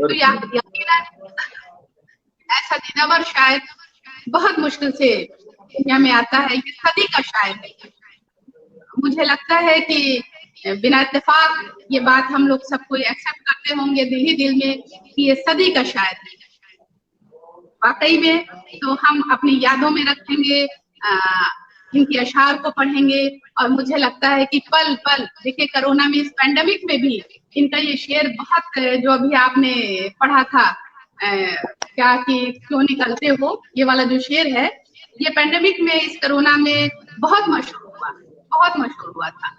Speaker 2: तो यकीनन ऐसा दिनावर शायद बहुत मुश्किल से दुनिया में आता है, ये सदी का शायर है। मुझे लगता है कि बिना इत्तेफाक ये बात हम लोग सबको एक्सेप्ट करते होंगे दिल ही दिल में कि ये सदी का शायर है वाकई में। तो हम अपनी यादों में रखेंगे, इनके अशार को पढ़ेंगे, और मुझे लगता है कि पल पल देखिए कोरोना में, इस पैंडेमिक में भी इनका ये शेर बहुत, जो अभी आपने पढ़ा था क्या कि क्यों निकलते हो, ये वाला जो शेर है, ये पैंडेमिक में इस कोरोना में बहुत मशहूर हुआ था।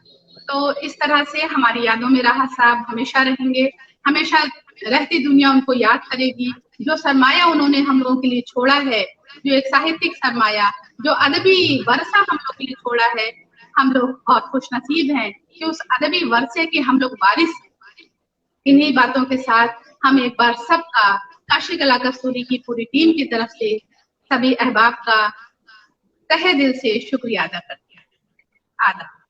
Speaker 2: तो इस तरह से हमारी यादों में राहत साहब हमेशा रहेंगे, हमेशा रहती दुनिया उनको याद करेगी। जो सरमाया उन्होंने हम लोगों के लिए छोड़ा है, जो एक साहित्यिक सरमाया, जो अदबी वर्षा हम लोग के लिए छोड़ा है, हम लोग बहुत खुशनसीब हैं कि उस अदबी वर्षे के हम लोग वारिस। इन्हीं बातों के साथ हम एक बार सबका काशी कला कस्तूरी की पूरी टीम की तरफ से सभी अहबाब का तहे दिल से शुक्रिया अदा करते हैं। आदाब।